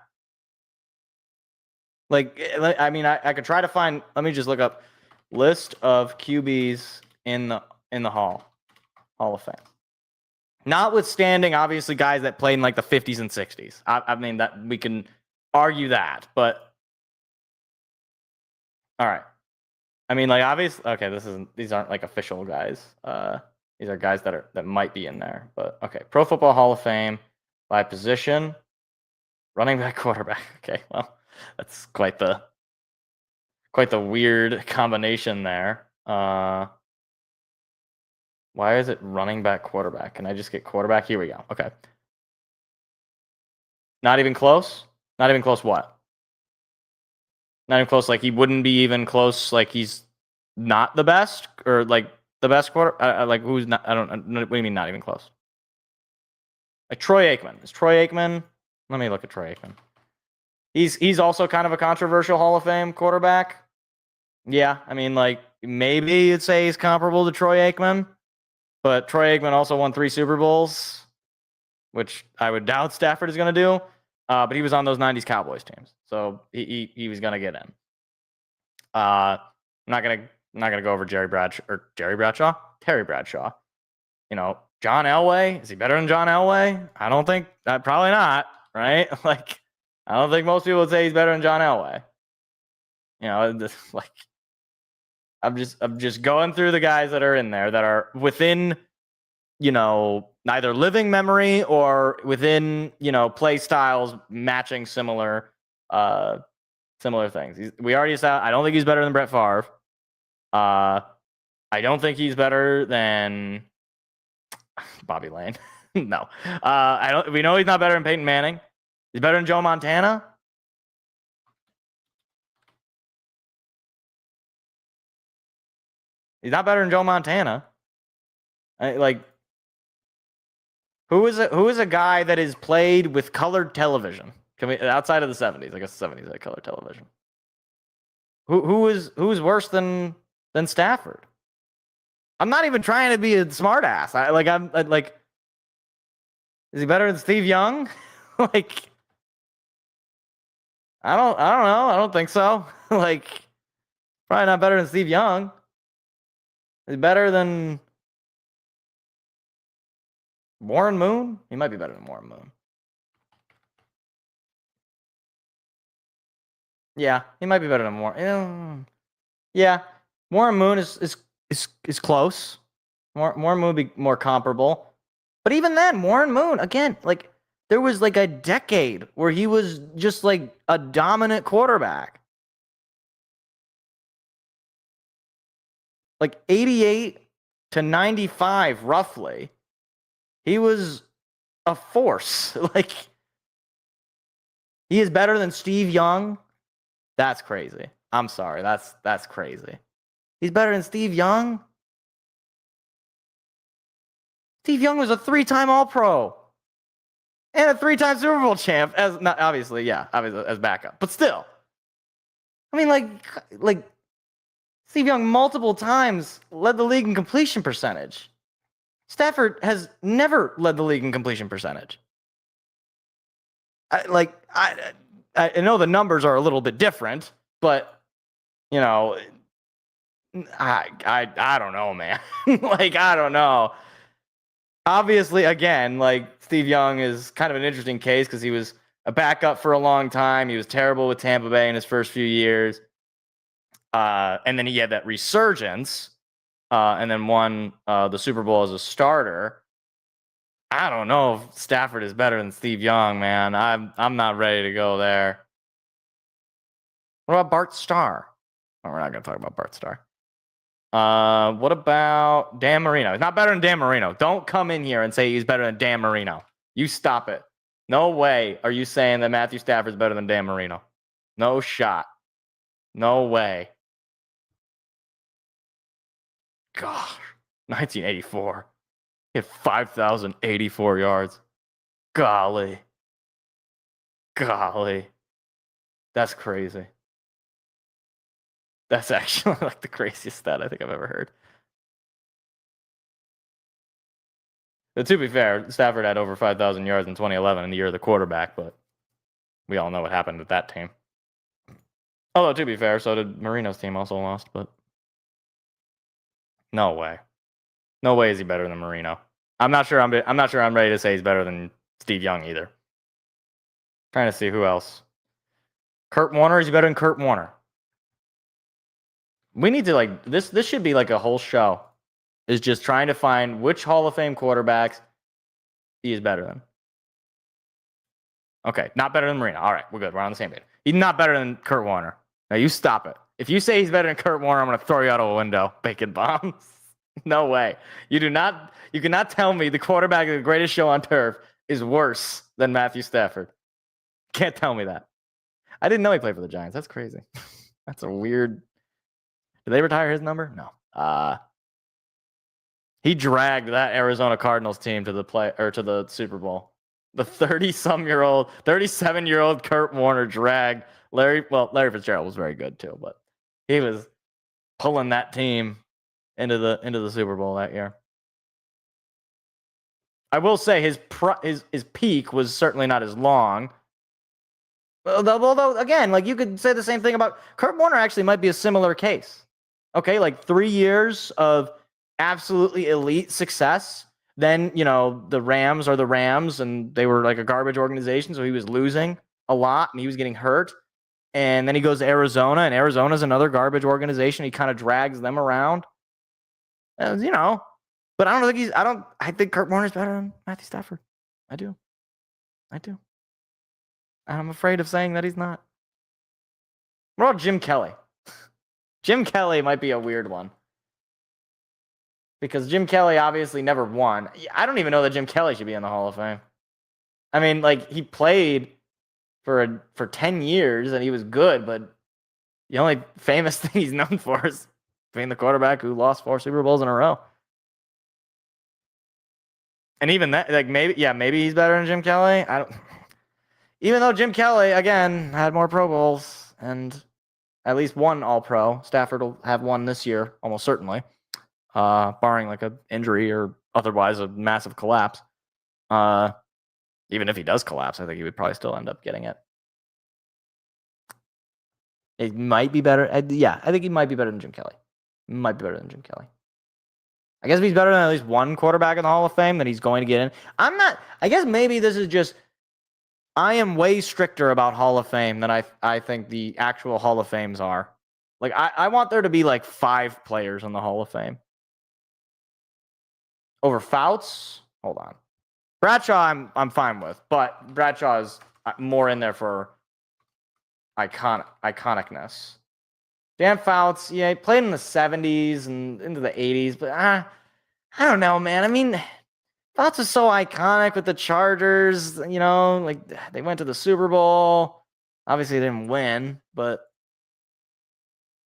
Like, I mean, I could try to find. Let me just look up list of QBs in the Hall of Fame. Notwithstanding, obviously, guys that played in like the 50s and 60s. I mean, that we can argue that, but all right. I mean, like, obviously, okay, these aren't like official guys. These are guys that might be in there, but okay. Pro Football Hall of Fame by position, running back, quarterback. Okay, well, that's quite the weird combination there. Why is it running back, quarterback? Can I just get quarterback? Here we go. Okay. Not even close? Not even close what? Not even close, like he wouldn't be even close, like he's not the best? Or like the best quarter? Like who's not? I don't know. What do you mean not even close? Like Troy Aikman. Is Troy Aikman? Let me look at Troy Aikman. He's also kind of a controversial Hall of Fame quarterback. Yeah, I mean, like maybe you'd say he's comparable to Troy Aikman, but Troy Aikman also won 3 Super Bowls, which I would doubt Stafford is going to do. But he was on those 90s Cowboys teams, so he was going to get in. I'm not gonna go over Terry Bradshaw. John Elway, is he better than John Elway? I don't think. Probably not. Right? Like, I don't think most people would say he's better than John Elway. Like, I'm just going through the guys that are in there that are within, neither living memory or within, play styles matching similar things. We already said I don't think he's better than Brett Favre. I don't think he's better than Bobby Lane. No. We know he's not better than Peyton Manning. He's better than Joe Montana. He's not better than Joe Montana. Who is a guy that is played with colored television? Outside of the 70s? I guess the 70s had colored television. Who's worse than Stafford? I'm not even trying to be a smartass. I'm like, is he better than Steve Young? Like, I don't know. I don't think so. Like, probably not better than Steve Young. Is he better than Warren Moon? He might be better than Warren Moon. Yeah, he might be better than Warren. Yeah, Warren Moon is close. Warren Moon would be more comparable. But even then, Warren Moon, again, like, there was like a decade where he was just like a dominant quarterback. Like 88 to 95, roughly. He was a force. Like, he is better than Steve Young. That's crazy. I'm sorry. That's crazy. He's better than Steve Young? Steve Young was a 3-time All-Pro and a 3-time Super Bowl champ obviously as backup, but still. I mean, like Steve Young multiple times led the league in completion percentage. Stafford has never led the league in completion percentage. I know the numbers are a little bit different, but you know, I don't know, man. Like, I don't know. Obviously, again, like, Steve Young is kind of an interesting case because he was a backup for a long time. He was terrible with Tampa Bay in his first few years. And then he had that resurgence and then won the Super Bowl as a starter. I don't know if Stafford is better than Steve Young, man. I'm not ready to go there. What about Bart Starr? Oh, we're not going to talk about Bart Starr. What about Dan Marino? He's not better than Dan Marino. Don't come in here and say he's better than Dan Marino. You stop it. No way are you saying that Matthew Stafford's better than Dan Marino. No shot. No way. Gosh, 1984. He had 5,084 yards. Golly. That's crazy. That's actually like the craziest stat I think I've ever heard. But to be fair, Stafford had over 5,000 yards in 2011 in the year of the quarterback, but we all know what happened with that team. Although, to be fair, so did Marino's team, also lost, but no way. No way is he better than Marino. I'm not sure I'm ready to say he's better than Steve Young either. Trying to see who else. Kurt Warner, is he better than Kurt Warner? We need to, like, this should be like a whole show. Is just trying to find which Hall of Fame quarterbacks he is better than. Okay, not better than Marino. All right, we're good. We're on the same page. He's not better than Kurt Warner. Now you stop it. If you say he's better than Kurt Warner, I'm going to throw you out of a window. Bacon bombs. No way. You cannot tell me the quarterback of the greatest show on turf is worse than Matthew Stafford. Can't tell me that. I didn't know he played for the Giants. That's crazy. That's a weird. Did they retire his number? No. He dragged that Arizona Cardinals team to the Super Bowl. The 37-year-old Kurt Warner dragged Larry Fitzgerald was very good too, but he was pulling that team into the Super Bowl that year. I will say his peak was certainly not as long. Although again, like, you could say the same thing about Kurt Warner. Actually, might be a similar case. Okay, like 3 years of absolutely elite success. Then, the Rams are the Rams, and they were like a garbage organization, so he was losing a lot, and he was getting hurt. And then he goes to Arizona, and Arizona's another garbage organization. He kind of drags them around. But I don't think I think Kurt Warner's better than Matthew Stafford. I do. I'm afraid of saying that he's not. What about Jim Kelly? Jim Kelly might be a weird one. Because Jim Kelly obviously never won. I don't even know that Jim Kelly should be in the Hall of Fame. I mean, like, he played for 10 years and he was good, but the only famous thing he's known for is being the quarterback who lost 4 Super Bowls in a row. And even that, like, maybe he's better than Jim Kelly. Even though Jim Kelly, again, had more Pro Bowls, and at least one All-Pro. Stafford will have one this year, almost certainly, barring like an injury or otherwise a massive collapse. Even if he does collapse, I think he would probably still end up getting it. It might be better. I think he might be better than Jim Kelly. Might be better than Jim Kelly. I guess if he's better than at least one quarterback in the Hall of Fame, then he's going to get in. I guess maybe this is just, I am way stricter about Hall of Fame than I think the actual Hall of Fames are. Like, I want there to be like 5 players in the Hall of Fame. Over Fouts? Hold on. Bradshaw, I'm fine with, but Bradshaw is more in there for iconicness. Dan Fouts, yeah, he played in the 70s and into the 80s, but I don't know, man. I mean, Fouts is so iconic with the Chargers, you know, like they went to the Super Bowl. Obviously, they didn't win, but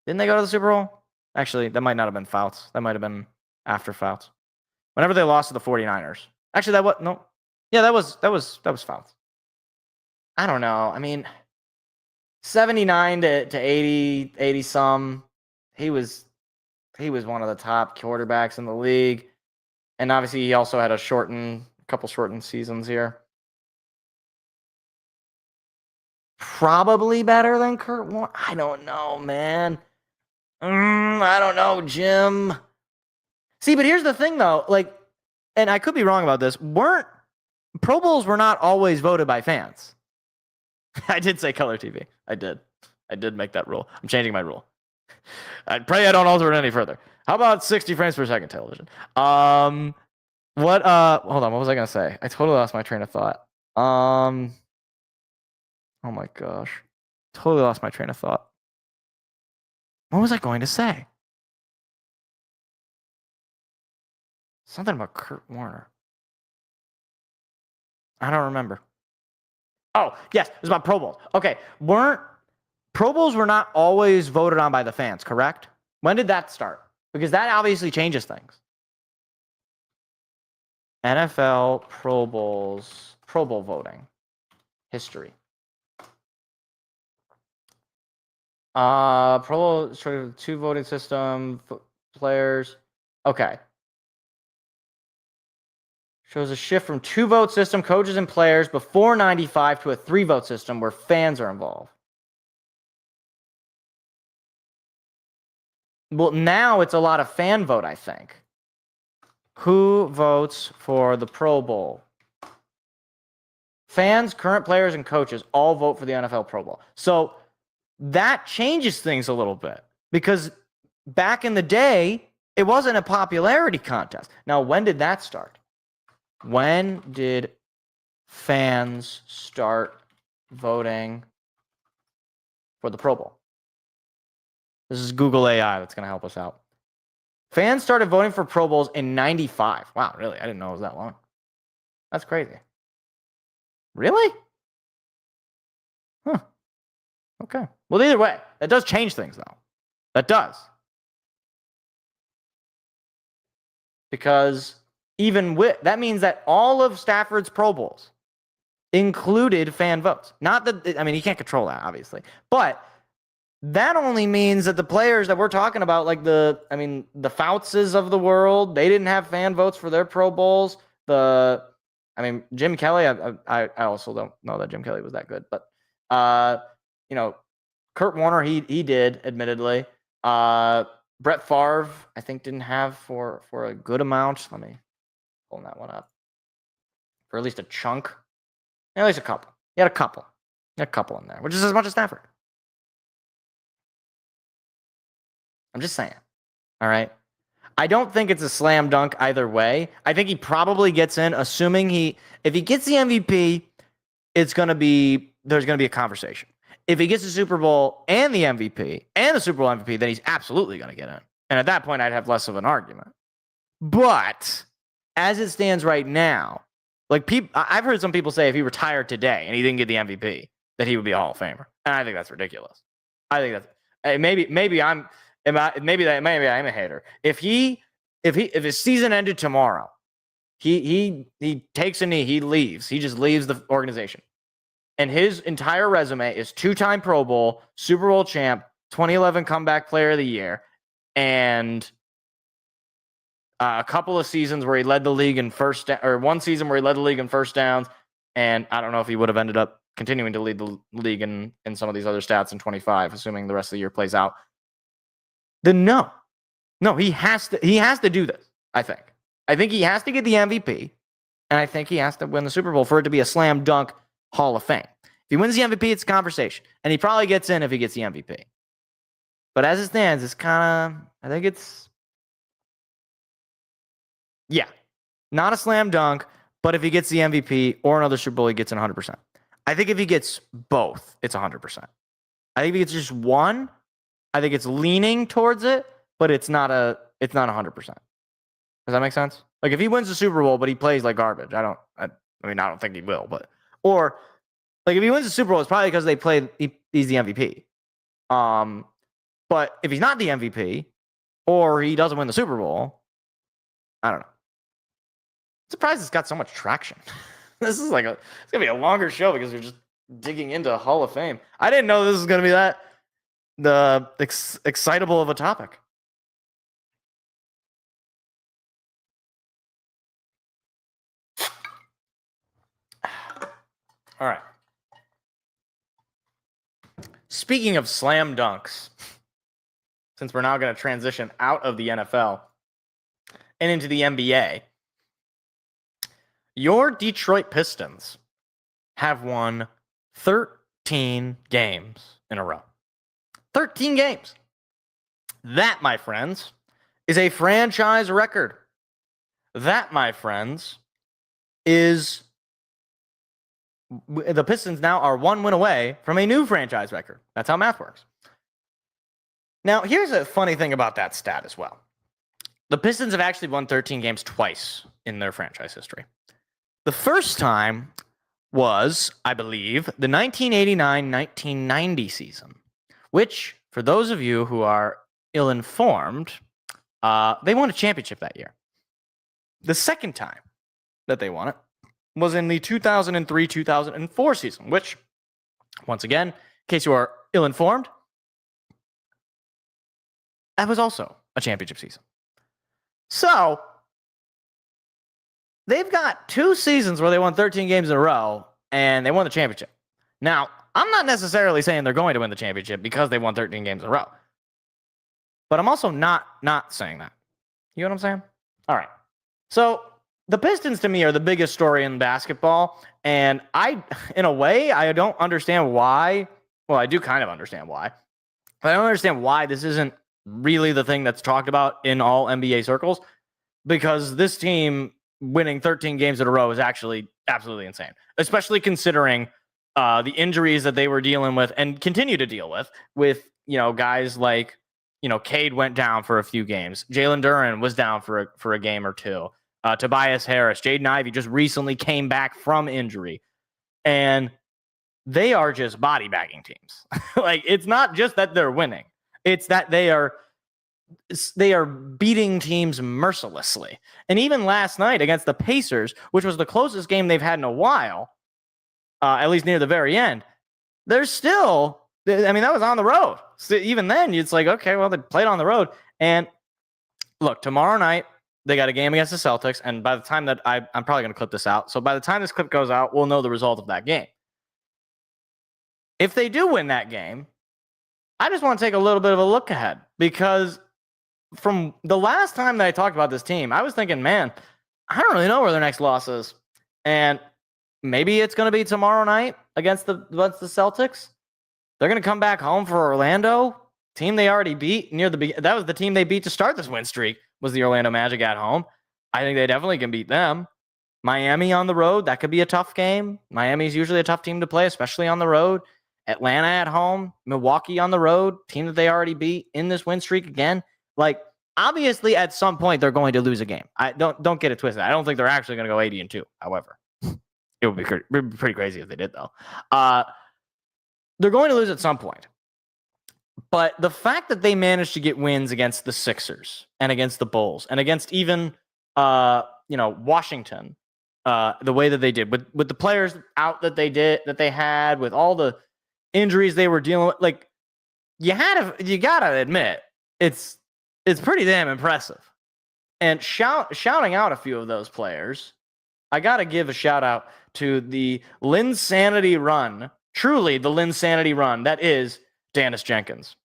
didn't they go to the Super Bowl? Actually, that might not have been Fouts. That might have been after Fouts. Whenever they lost to the 49ers. Actually, that was Fouts. I don't know. I mean, 79 to 80 some. He was one of the top quarterbacks in the league. And obviously he also had a couple shortened seasons here. Probably better than Kurt Warner. I don't know, man. I don't know, Jim. See, but here's the thing though, like, and I could be wrong about this, Pro Bowls were not always voted by fans. I did say color TV. I did make that rule. I'm changing my rule. I pray I don't alter it any further. How about 60 frames per second television? Hold on, what was I gonna say? I totally lost my train of thought. Oh my gosh. Totally lost my train of thought. What was I going to say? Something about Kurt Warner. I don't remember. Oh, yes, it was about Pro Bowls. Okay, Pro Bowls were not always voted on by the fans, correct? When did that start? Because that obviously changes things. NFL Pro Bowl voting history. Pro Bowl sort of 2 voting system players. Okay. Shows a shift from 2 vote system, coaches and players before 95 to a 3 vote system where fans are involved. Well, now it's a lot of fan vote, I think. Who votes for the Pro Bowl? Fans, current players, and coaches all vote for the NFL Pro Bowl. So that changes things a little bit because back in the day, it wasn't a popularity contest. Now, when did that start? When did fans start voting for the Pro Bowl? This is Google AI that's going to help us out. Fans started voting for Pro Bowls in 95. Wow, really? I didn't know it was that long. That's crazy. Really? Huh. Okay. Well, either way, that does change things, though. That does. Because that means that all of Stafford's Pro Bowls included fan votes. Not that, I mean, he can't control that, obviously. But that only means that the players that we're talking about, like the Foutses of the world, they didn't have fan votes for their Pro Bowls. Jim Kelly, I also don't know that Jim Kelly was that good, but Kurt Warner, he did, admittedly. Brett Favre, I think, didn't have for a good amount. Let me pull that one up. For at least a chunk. At least a couple. He had a couple. In there, which is as much as Stafford. I'm just saying. All right. I don't think it's a slam dunk either way. I think he probably gets in, assuming if he gets the MVP, there's going to be a conversation. If he gets the Super Bowl and the MVP and the Super Bowl MVP, then he's absolutely going to get in. And at that point, I'd have less of an argument. But as it stands right now, like I've heard some people say if he retired today and he didn't get the MVP, that he would be a Hall of Famer. And I think that's ridiculous. I think that's maybe I am a hater. If his season ended tomorrow, he takes a knee, he leaves. He just leaves the organization. And his entire resume is 2-time Pro Bowl, Super Bowl champ, 2011 Comeback Player of the Year, and a couple of seasons where he led the league in one season where he led the league in first downs, and I don't know if he would have ended up continuing to lead the league in some of these other stats in 25, assuming the rest of the year plays out. Then no, he has to do this. I think he has to get the MVP, and I think he has to win the Super Bowl for it to be a slam dunk Hall of Fame. If he wins the MVP, it's a conversation, and he probably gets in if he gets the MVP. But as it stands, it's kind of, I think it's, yeah, not a slam dunk, but if he gets the MVP or another Super Bowl, he gets in 100%. I think if he gets both, it's 100%. I think if he gets just one, I think it's leaning towards it, but it's not 100%. Does that make sense? Like if he wins the Super Bowl, but he plays like garbage, I don't think he will, or like if he wins the Super Bowl, it's probably because he's the MVP. But if he's not the MVP or he doesn't win the Super Bowl, I don't know. I'm surprised it's got so much traction. This is it's gonna be a longer show because we're just digging into Hall of Fame. I didn't know this was gonna be the excitable of a topic. All right. Speaking of slam dunks, since we're now going to transition out of the NFL and into the NBA, your Detroit Pistons have won 13 games in a row. 13 games. That, my friends, is a franchise record. That, my friends, is the Pistons now are 1 win away from a new franchise record. That's how math works. Now, here's a funny thing about that stat as well. The Pistons have actually won 13 games twice in their franchise history. The first time was, I believe, the 1989-1990 season, which, for those of you who are ill-informed, they won a championship that year. The second time that they won it was in the 2003-2004 season, which, once again, in case you are ill-informed, that was also a championship season. So, they've got 2 seasons where they won 13 games in a row, and they won the championship. Now, I'm not necessarily saying they're going to win the championship because they won 13 games in a row. But I'm also not saying that. You know what I'm saying? All right. So, the Pistons, to me, are the biggest story in basketball, and in a way, I don't understand why. Well, I do kind of understand why. But I don't understand why this isn't really the thing that's talked about in all NBA circles, because this team winning 13 games in a row is actually absolutely insane, especially considering the injuries that they were dealing with and continue to deal with guys like, Cade went down for a few games. Jalen Duren was down for a game or two. Tobias Harris, Jaden Ivey just recently came back from injury, and they are just body bagging teams. Like, it's not just that they're winning. It's that they are beating teams mercilessly. And even last night against the Pacers, which was the closest game they've had in a while, at least near the very end, they're still, that was on the road. So even then, it's like, okay, well, they played on the road. And look, tomorrow night, they got a game against the Celtics. And by the time that I'm probably going to clip this out. So by the time this clip goes out, we'll know the result of that game. If they do win that game, I just want to take a little bit of a look ahead, because from the last time that I talked about this team, I was thinking, man, I don't really know where their next loss is. And maybe it's going to be tomorrow night against the Celtics. They're going to come back home for Orlando, team they already beat near the beginning. That was the team they beat to start this win streak, was the Orlando Magic at home. I think they definitely can beat them. Miami on the road, that could be a tough game. Miami's usually a tough team to play, especially on the road. Atlanta at home, Milwaukee on the road, team that they already beat in this win streak again. Like, obviously, at some point, they're going to lose a game. I don't get it twisted. I don't think they're actually going to go 80-2. However, it would be pretty crazy if they did, though. They're going to lose at some point. But the fact that they managed to get wins against the Sixers and against the Bulls and against even Washington, the way that they did with the players out that they had, with all the injuries they were dealing with, like, you gotta admit it's pretty damn impressive. And shouting out a few of those players, I gotta give a shout out to the Linsanity run, truly the Linsanity run that is Dennis Jenkins.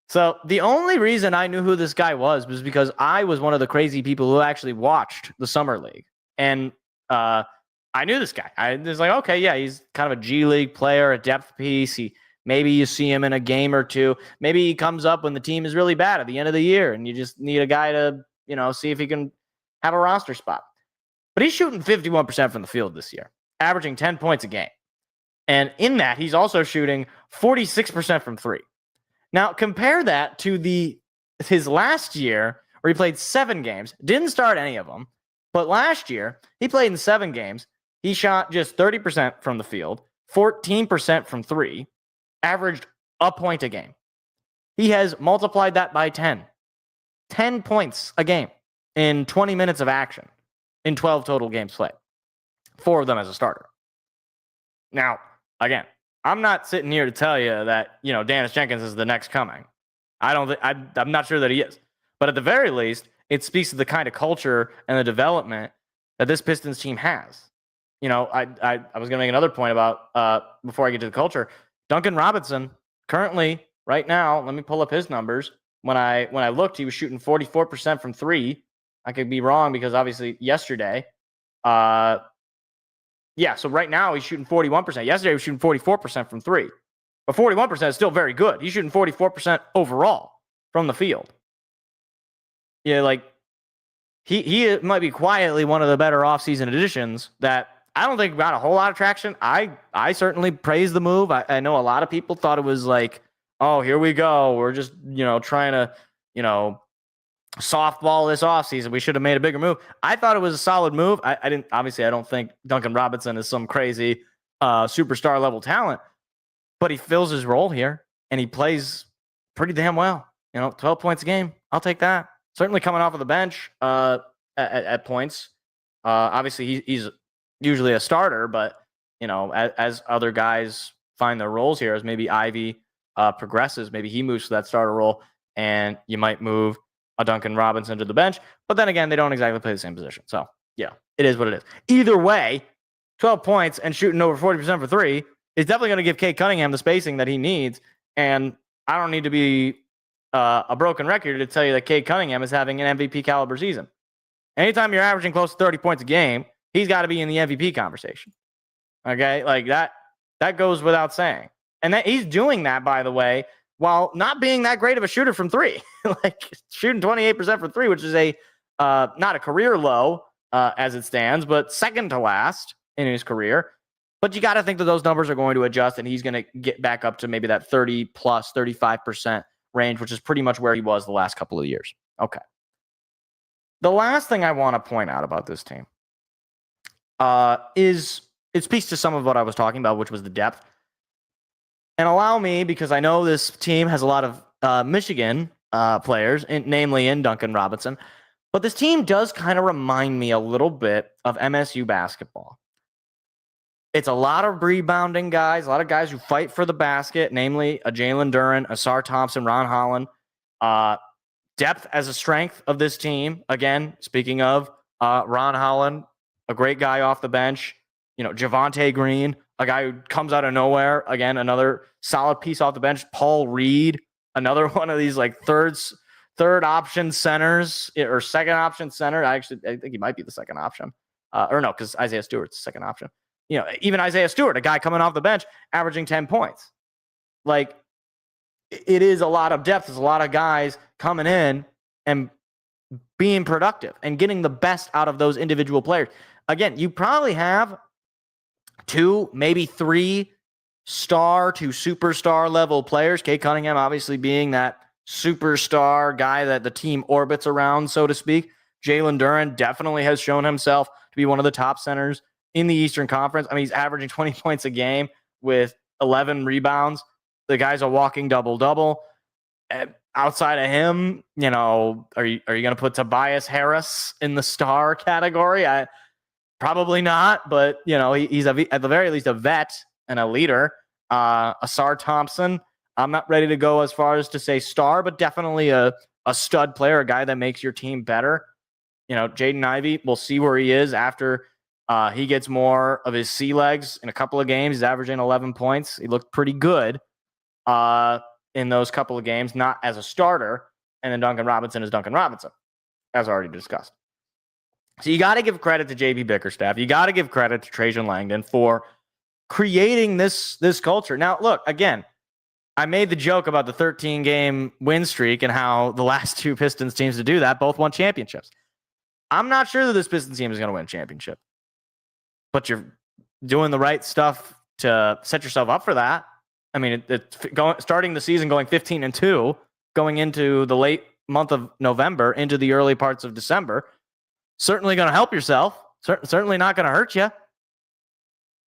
So the only reason I knew who this guy was because I was one of the crazy people who actually watched the Summer League. And I knew this guy. I was like, okay, yeah, he's kind of a G League player, a depth piece. Maybe you see him in a game or two. Maybe he comes up when the team is really bad at the end of the year and you just need a guy to, see if he can have a roster spot. But he's shooting 51% from the field this year, averaging 10 points a game. And in that, he's also shooting 46% from three. Now, compare that to his last year where he played 7 games, didn't start any of them, but last year he played in 7 games. He shot just 30% from the field, 14% from three, averaged a point a game. He has multiplied that by 10. 10 points a game in 20 minutes of action in 12 total games played. 4 of them as a starter. Now, again, I'm not sitting here to tell you that, Dennis Jenkins is the next coming. I'm not sure that he is. But at the very least, it speaks to the kind of culture and the development that this Pistons team has. I was going to make another point about, before I get to the culture, Duncan Robinson, currently, right now, let me pull up his numbers. When I looked, he was shooting 44% from three. I could be wrong because obviously yesterday, so right now he's shooting 41%. Yesterday he was shooting 44% from three. But 41% is still very good. He's shooting 44% overall from the field. Yeah, like he might be quietly one of the better offseason additions that I don't think got a whole lot of traction. I certainly praise the move. I know a lot of people thought it was like, oh, here we go. We're just, trying to, softball this offseason. We should have made a bigger move. I thought it was a solid move. I don't think Duncan Robinson is some crazy superstar level talent, but he fills his role here and he plays pretty damn well. 12 points a game. I'll take that. Certainly coming off of the bench at points. Obviously he's usually a starter, but as other guys find their roles here, as maybe Ivy progresses, maybe he moves to that starter role and you might move a Duncan Robinson to the bench. But then again, they don't exactly play the same position. So, yeah, it is what it is. Either way, 12 points and shooting over 40% for three is definitely going to give Cade Cunningham the spacing that he needs. And I don't need to be a broken record to tell you that Cade Cunningham is having an MVP caliber season. Anytime you're averaging close to 30 points a game, he's got to be in the MVP conversation. Okay? Like that goes without saying. And that he's doing that, by the way, while not being that great of a shooter from three. Like shooting 28% from three, which is not a career low as it stands, but second to last in his career. But you got to think that those numbers are going to adjust and he's going to get back up to maybe that 30 plus 35% range, which is pretty much where he was the last couple of years. Okay. The last thing I want to point out about this team is it speaks to some of what I was talking about, which was the depth. And allow me, because I know this team has a lot of Michigan players, namely in Duncan Robinson, but this team does kind of remind me a little bit of MSU basketball. It's a lot of rebounding guys, a lot of guys who fight for the basket, namely a Jalen Duren, Asar Thompson, Ron Holland. Depth as a strength of this team. Again, speaking of Ron Holland, a great guy off the bench. Javonte Green, a guy who comes out of nowhere. Again, another solid piece off the bench. Paul Reed, another one of these like third option centers or second option center. I think he might be the second option. Or no, because Isaiah Stewart's the second option. Even Isaiah Stewart, a guy coming off the bench, averaging 10 points. Like, it is a lot of depth. There's a lot of guys coming in and being productive and getting the best out of those individual players. Again, you probably have 2, maybe 3 star to superstar level players. Cade Cunningham obviously being that superstar guy that the team orbits around, so to speak. Jalen Duren definitely has shown himself to be one of the top centers in the Eastern Conference. I mean, he's averaging 20 points a game with 11 rebounds. The guy's a walking double-double. Outside of him, are you going to put Tobias Harris in the star category? Probably not, but he's at the very least a vet and a leader. Asar Thompson, I'm not ready to go as far as to say star, but definitely a stud player, a guy that makes your team better. Jaden Ivey, we'll see where he is after he gets more of his sea legs in a couple of games. He's averaging 11 points. He looked pretty good in those couple of games, not as a starter. And then Duncan Robinson is Duncan Robinson, as already discussed. So you got to give credit to JB Bickerstaff. You got to give credit to Trajan Langdon for creating this culture. Now, look, again, I made the joke about the 13-game win streak and how the last two Pistons teams to do that both won championships. I'm not sure that this Pistons team is going to win a championship, but you're doing the right stuff to set yourself up for that. I mean, starting the season going 15-2, going into the late month of November, into the early parts of December, certainly going to help yourself. Certainly not going to hurt you.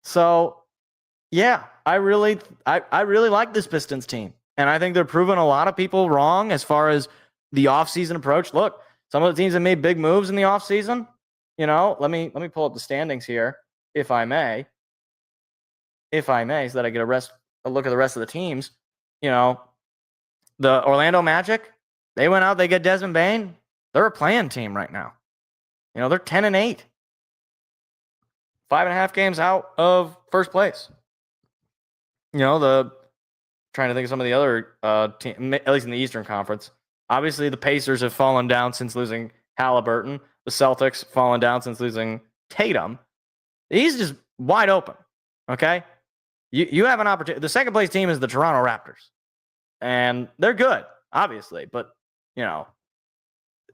So, yeah, I really like this Pistons team, and I think they're proving a lot of people wrong as far as the offseason approach. Look, some of the teams that made big moves in the offseason, let me pull up the standings here, if I may, so that I get a look at the rest of the teams. The Orlando Magic, they went out, they get Desmond Bane. They're a playing team right now. They're 10-8. 5.5 games out of first place. Trying to think of some of the other teams, at least in the Eastern Conference. Obviously, the Pacers have fallen down since losing Halliburton. The Celtics fallen down since losing Tatum. He's just wide open, okay? You have an opportunity. The second place team is the Toronto Raptors. And they're good, obviously. But,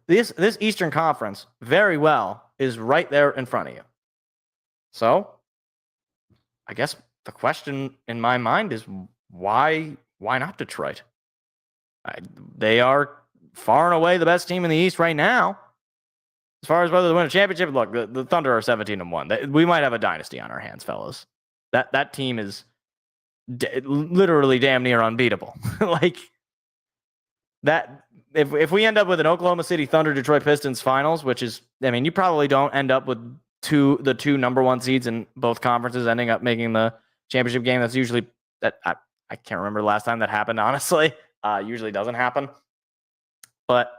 this Eastern Conference very well is right there in front of you. So, I guess the question in my mind is why not Detroit? They are far and away the best team in the East right now. As far as whether they win a championship, look, the Thunder are 17-1. We might have a dynasty on our hands, fellas. That team is literally damn near unbeatable. Like that. If we end up with an Oklahoma City Thunder Detroit Pistons finals, which is, you probably don't end up with the two number one seeds in both conferences ending up making the championship game. That's usually that. I can't remember the last time that happened, honestly. Usually doesn't happen. But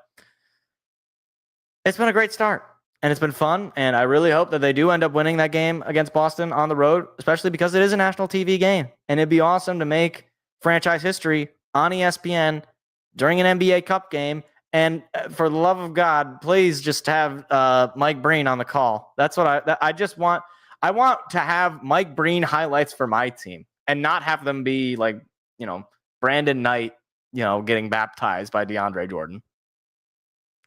it's been a great start, and it's been fun, and I really hope that they do end up winning that game against Boston on the road, especially because it is a national TV game, and it'd be awesome to make franchise history on ESPN during an NBA Cup game. And for the love of God, please just have Mike Breen on the call. That's what I just want. I want to have Mike Breen highlights for my team and not have them be like, Brandon Knight, getting baptized by DeAndre Jordan.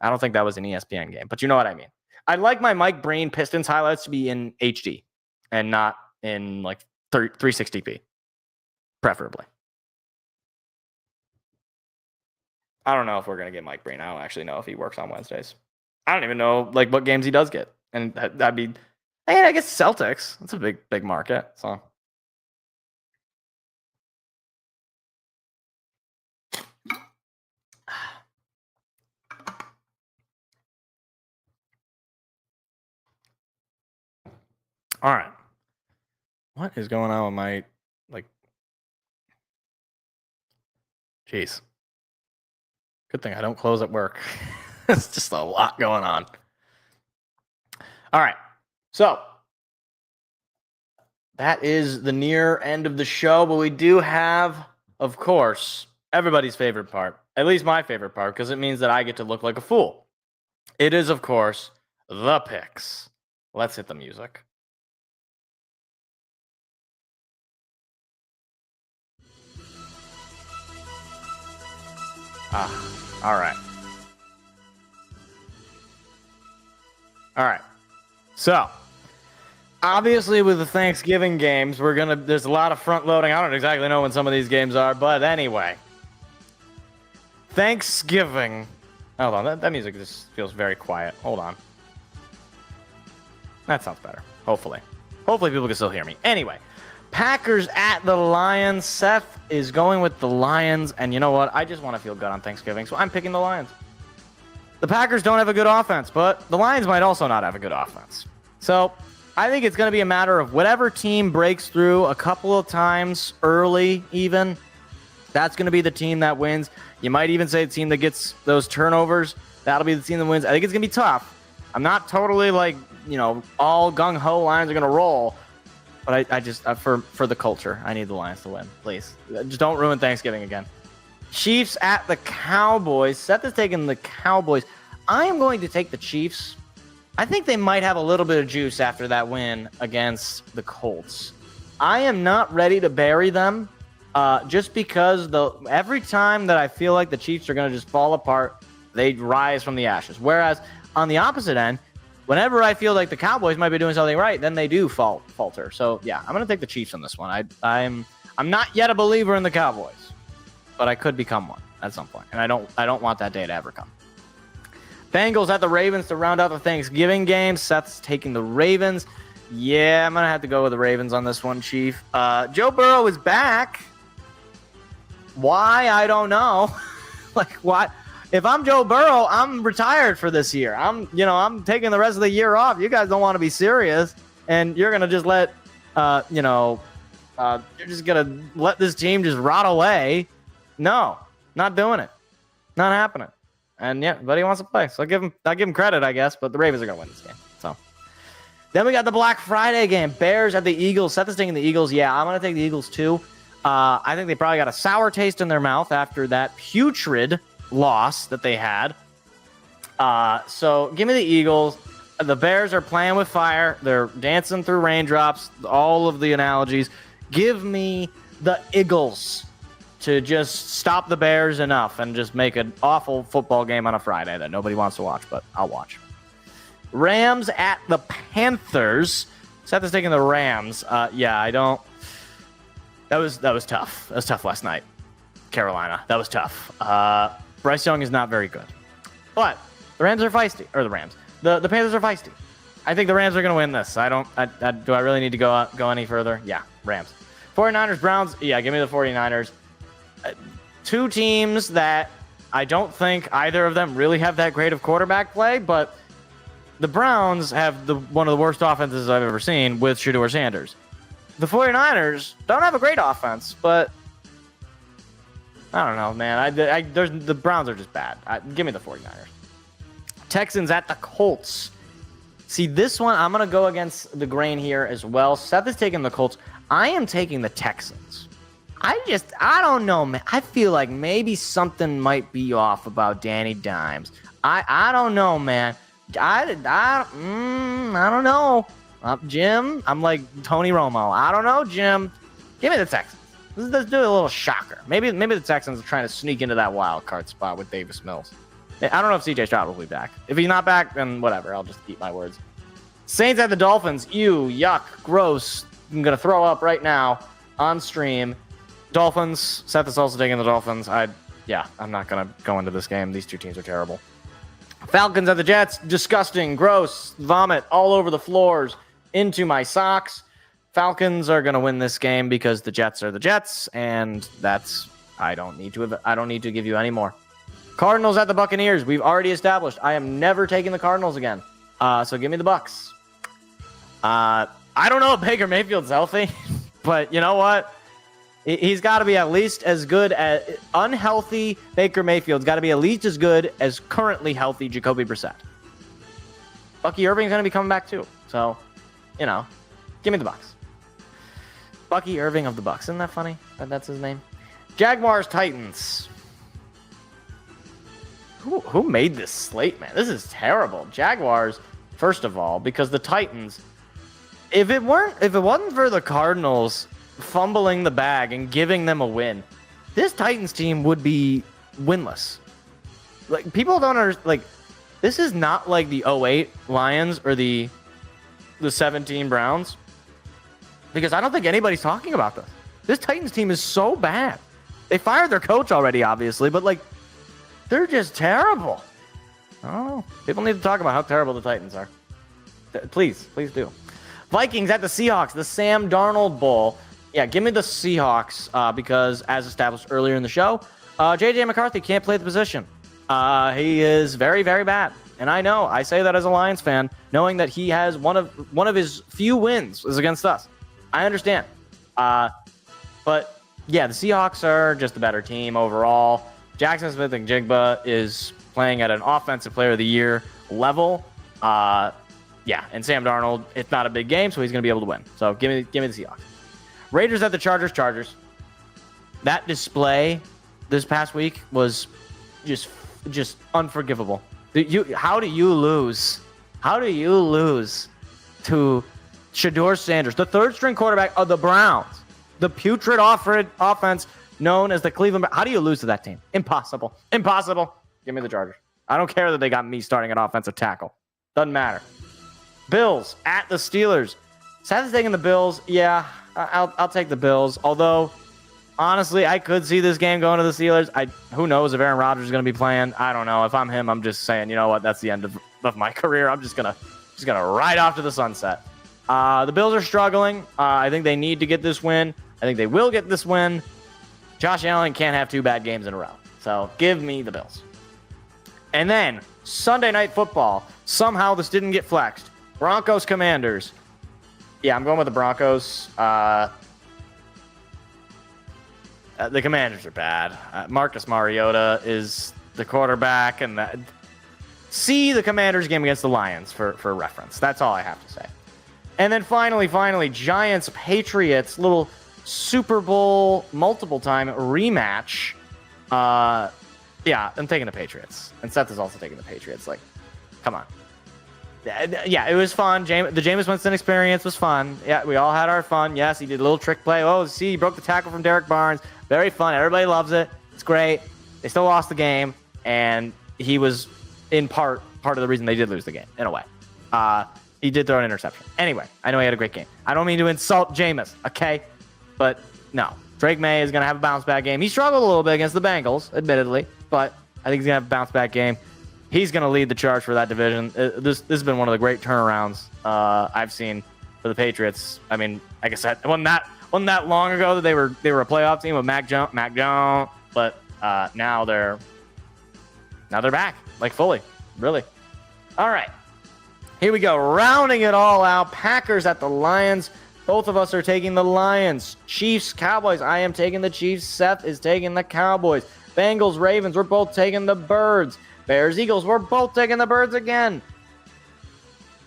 I don't think that was an ESPN game, but you know what I mean. I'd like my Mike Breen Pistons highlights to be in HD and not in like 360p, preferably. I don't know if we're going to get Mike Breen. I don't actually know if he works on Wednesdays. I don't even know what games he does get. And that'd be, I guess Celtics. That's a big market. So. All right. What is going on with my, jeez. Good thing I don't close at work. It's just a lot going on. All right. So that is the near end of the show, but we do have, of course, everybody's favorite part, at least my favorite part, because it means that I get to look like a fool. It is, of course, the picks. Let's hit the music. All right. So, obviously with the Thanksgiving games, there's a lot of front loading. I don't exactly know when some of these games are, but anyway. Thanksgiving. Hold on, that music just feels very quiet. Hold on. That sounds better. Hopefully people can still hear me. Anyway. Packers at the Lions. Seth is going with the Lions, and you know what? I just want to feel good on Thanksgiving, so I'm picking the Lions. The Packers don't have a good offense, but the Lions might also not have a good offense. So I think it's going to be a matter of whatever team breaks through a couple of times early even. That's going to be the team that wins. You might even say the team that gets those turnovers. That'll be the team that wins. I think it's going to be tough. I'm not totally all gung-ho Lions are going to roll. But I just, for the culture, I need the Lions to win. Please. Just don't ruin Thanksgiving again. Chiefs at the Cowboys. Seth is taking the Cowboys. I am going to take the Chiefs. I think they might have a little bit of juice after that win against the Colts. I am not ready to bury them just because every time that I feel like the Chiefs are going to just fall apart, they rise from the ashes. Whereas on the opposite end, whenever I feel like the Cowboys might be doing something right, then they do falter. So, yeah, I'm going to take the Chiefs on this one. I'm not yet a believer in the Cowboys, but I could become one at some point, and I don't want that day to ever come. Bengals at the Ravens to round out the Thanksgiving game. Seth's taking the Ravens. Yeah, I'm going to have to go with the Ravens on this one, Chief. Joe Burrow is back. Why? I don't know. Why? If I'm Joe Burrow, I'm retired for this year. I'm taking the rest of the year off. You guys don't want to be serious, and you're going to just you're just going to let this team just rot away. No, not doing it. Not happening. And yeah, but he wants to play. So I'll give him credit, I guess, but the Ravens are going to win this game. So then we got the Black Friday game. Bears at the Eagles. Seth is taking the Eagles. Yeah, I'm going to take the Eagles too. I think they probably got a sour taste in their mouth after that putrid loss that they had. So give me the Eagles. The Bears are playing with fire. They're dancing through raindrops. All of the analogies. Give me the Eagles to just stop the Bears enough and just make an awful football game on a Friday that nobody wants to watch, but I'll watch. Rams at the Panthers. Seth is taking the Rams. I don't. That was tough. That was tough last night. Carolina. That was tough. Bryce Young is not very good. But the Rams are feisty. Or the Rams. The Panthers are feisty. I think the Rams are going to win this. Do I really need to go any further? Yeah, Rams. 49ers, Browns. Yeah, give me the 49ers. Two teams that I don't think either of them really have that great of quarterback play, but the Browns have one of the worst offenses I've ever seen with Shedeur Sanders. The 49ers don't have a great offense, but I don't know, man. The Browns are just bad. Give me the 49ers. Texans at the Colts. See, this one, I'm going to go against the grain here as well. Seth is taking the Colts. I am taking the Texans. I don't know, man. I feel like maybe something might be off about Danny Dimes. I don't know, man. I don't know. Jim, I'm like Tony Romo. I don't know, Jim. Give me the Texans. Let's do a little shocker. Maybe the Texans are trying to sneak into that wild card spot with Davis Mills. I don't know if CJ Stroud will be back. If he's not back, then whatever. I'll just eat my words. Saints at the Dolphins. Ew, yuck, gross. I'm going to throw up right now on stream. Dolphins. Seth is also taking the Dolphins. I'm not going to go into this game. These two teams are terrible. Falcons at the Jets. Disgusting, gross, vomit all over the floors into my socks. Falcons are going to win this game because the Jets are the Jets, and I don't need to give you any more. Cardinals at the Buccaneers. We've already established I am never taking the Cardinals again. So give me the Bucs. I don't know if Baker Mayfield's healthy, but you know what? He's got to be at least as good as unhealthy Baker Mayfield's got to be at least as good as currently healthy Jacoby Brissett. Bucky Irving's going to be coming back too. So, give me the Bucs. Bucky Irving of the Bucs. Isn't that funny? That's his name. Jaguars Titans. Who made this slate, man? This is terrible. Jaguars, first of all, because the Titans, if it wasn't for the Cardinals fumbling the bag and giving them a win, this Titans team would be winless. Like, people don't understand. This is not like the 08 Lions or the 17 Browns, because I don't think anybody's talking about this. This Titans team is so bad. They fired their coach already, obviously, but they're just terrible. I don't know. People need to talk about how terrible the Titans are. Please do. Vikings at the Seahawks, the Sam Darnold Bowl. Yeah, give me the Seahawks because, as established earlier in the show, J.J. McCarthy can't play the position. He is very, very bad. And I say that as a Lions fan, knowing that he has one of his few wins is against us. I understand. But yeah, the Seahawks are just a better team overall. Jackson Smith and Jigba is playing at an offensive player of the year level. Yeah, and Sam Darnold, it's not a big game, so he's going to be able to win. So give me the Seahawks. Raiders at the Chargers. That display this past week was just unforgivable. How do you lose? How do you lose to Shedeur Sanders, the third-string quarterback of the Browns, the putrid offense known as the Cleveland? How do you lose to that team? Impossible. Give me the Chargers. I don't care that they got me starting at offensive tackle. Doesn't matter. Bills at the Steelers. Seth is taking the Bills. Yeah, I'll take the Bills. Although, honestly, I could see this game going to the Steelers. Who knows if Aaron Rodgers is going to be playing? I don't know. If I'm him, I'm just saying, you know what? That's the end of my career. I'm just gonna ride off to the sunset. The Bills are struggling. I think they need to get this win. I think they will get this win. Josh Allen can't have 2 bad games in a row. So give me the Bills. And then Sunday Night Football. Somehow this didn't get flexed. Broncos Commanders. Yeah, I'm going with the Broncos. The Commanders are bad. Marcus Mariota is the quarterback, and see the Commanders game against the Lions for reference. That's all I have to say. And then finally, Giants Patriots, little Super Bowl multiple time rematch. Yeah, I'm taking the Patriots, and Seth is also taking the Patriots. Like, come on. Yeah, it was fun. The Jameis Winston experience was fun. Yeah, we all had our fun. Yes, he did a little trick play. Oh, see, he broke the tackle from Derek Barnes. Very fun. Everybody loves it. It's great. They still lost the game, and he was in part of the reason they did lose the game, in a way. He did throw an interception. Anyway, I know he had a great game. I don't mean to insult Jameis, okay? But no, Drake May is going to have a bounce-back game. He struggled a little bit against the Bengals, admittedly, but I think he's going to have a bounce-back game. He's going to lead the charge for that division. This has been one of the great turnarounds I've seen for the Patriots. I mean, like I said, it wasn't that long ago that they were a playoff team with Mac Jones, but now they're back, like, fully, really. All right, here we go, rounding it all out. Packers at the Lions. Both of us are taking the Lions. Chiefs, Cowboys. I am taking the Chiefs. Seth is taking the Cowboys. Bengals, Ravens. We're both taking the Birds. Bears, Eagles. We're both taking the Birds again.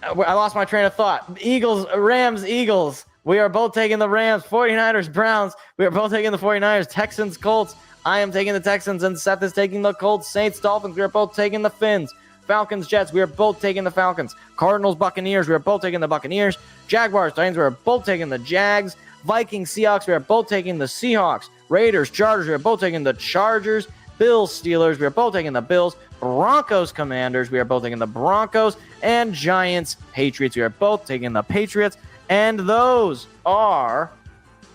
I lost my train of thought. Eagles, Rams, Eagles. We are both taking the Rams. 49ers, Browns. We are both taking the 49ers. Texans, Colts. I am taking the Texans, and Seth is taking the Colts. Saints, Dolphins. We are both taking the Finns. Falcons, Jets. We are both taking the Falcons. Cardinals, Buccaneers. We are both taking the Buccaneers. Jaguars, Titans. We are both taking the Jags. Vikings, Seahawks. We are both taking the Seahawks. Raiders, Chargers. We are both taking the Chargers. Bills, Steelers. We are both taking the Bills. Broncos, Commanders. We are both taking the Broncos. And Giants, Patriots. We are both taking the Patriots. And those are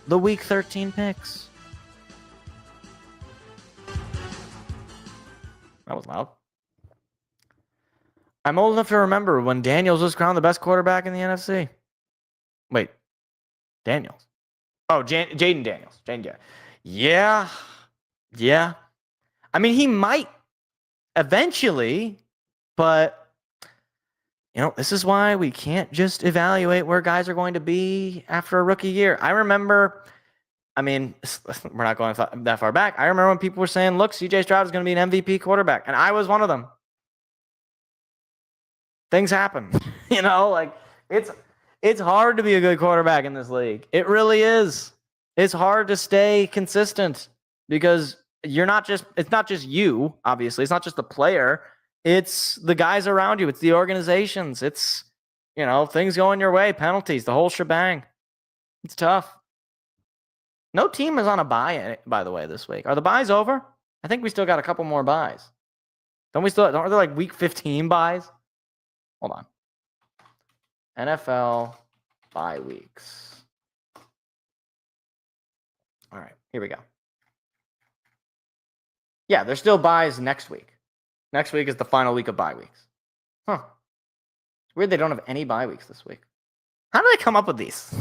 the Week 13 picks. That was loud. I'm old enough to remember when Daniels was crowned the best quarterback in the NFC. Wait, Daniels. Oh, Jaden Daniels. Yeah. I mean, he might eventually, but, you know, this is why we can't just evaluate where guys are going to be after a rookie year. I remember, I mean, we're not going that far back. I remember when people were saying, look, CJ Stroud is going to be an MVP quarterback, and I was one of them. Things happen, you know, like it's hard to be a good quarterback in this league. It really is. It's hard to stay consistent because it's not just you, obviously. It's not just the player. It's the guys around you. It's the organizations. It's, you know, things going your way, penalties, the whole shebang. It's tough. No team is on a bye, by the way, this week. Are the byes over? I think we still got a couple more byes. Aren't there like week 15 byes? Hold on. NFL bye weeks. All right, here we go. Yeah, there's still byes next week. Next week is the final week of bye weeks. Huh. It's weird they don't have any bye weeks this week. How do they come up with these?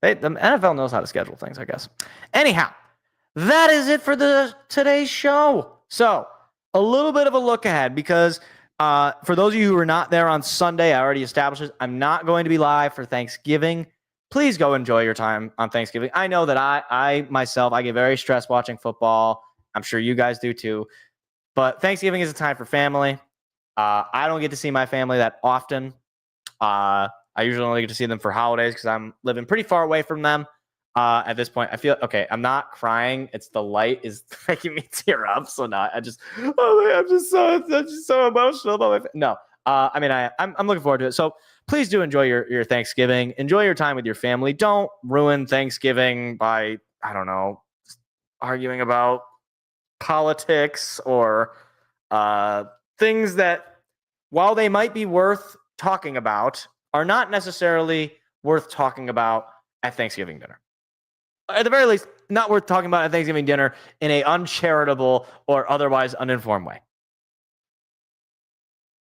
The NFL knows how to schedule things, I guess. Anyhow, that is it for today's show. So, a little bit of a look ahead because for those of you who were not there on Sunday, I already established this. I'm not going to be live for Thanksgiving. please go enjoy your time on Thanksgiving. I know that I myself, I get very stressed watching football. I'm sure you guys do too. But Thanksgiving is a time for family. I don't get to see my family that often. I usually only get to see them for holidays because I'm living pretty far away from them. At this point, I feel okay. I'm not crying. It's the light is making me tear up. So now I'm just so emotional about my. No, I mean I'm looking forward to it. So please do enjoy your Thanksgiving. Enjoy your time with your family. Don't ruin Thanksgiving by arguing about politics or things that, while they might be worth talking about, are not necessarily worth talking about at Thanksgiving dinner. At the very least, not worth talking about at Thanksgiving dinner in a uncharitable or otherwise uninformed way.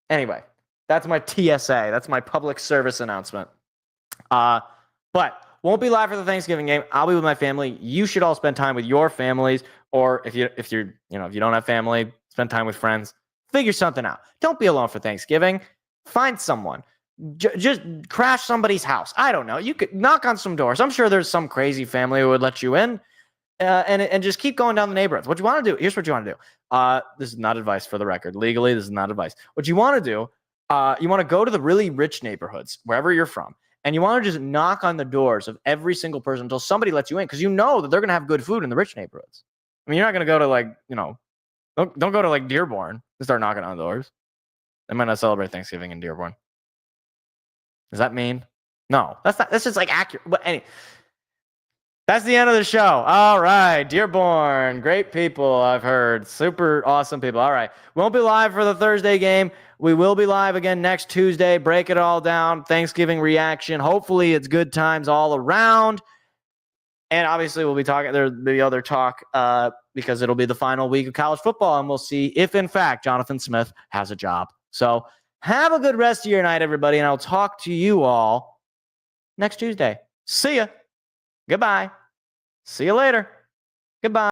Anyway, that's my TSA. That's my public service announcement. But won't be live for the Thanksgiving game. I'll be with my family. You should all spend time with your families, or if you don't have family, spend time with friends. Figure something out. Don't be alone for Thanksgiving. Find someone. Just crash somebody's house. I don't know. You could knock on some doors. I'm sure there's some crazy family who would let you in, and just keep going down the neighborhoods. What you want to do? Here's what you want to do. This is not advice, for the record. Legally, this is not advice. What you want to do, you want to go to the really rich neighborhoods, wherever you're from, and you want to just knock on the doors of every single person until somebody lets you in, because you know that they're going to have good food in the rich neighborhoods. I mean, you're not going to go to don't go to Dearborn and start knocking on doors. They might not celebrate Thanksgiving in Dearborn. Does that mean? No, that's just accurate. But anyway, that's the end of the show. All right. Dearborn, great people, I've heard. Super awesome people. All right. Won't be live for the Thursday game. We will be live again next Tuesday. Break it all down. Thanksgiving reaction. Hopefully it's good times all around. And obviously we'll be talking. There'll be other talk because it'll be the final week of college football, and we'll see if, in fact, Jonathan Smith has a job. So have a good rest of your night, everybody, and I'll talk to you all next Tuesday. See ya. Goodbye. See you later. Goodbye.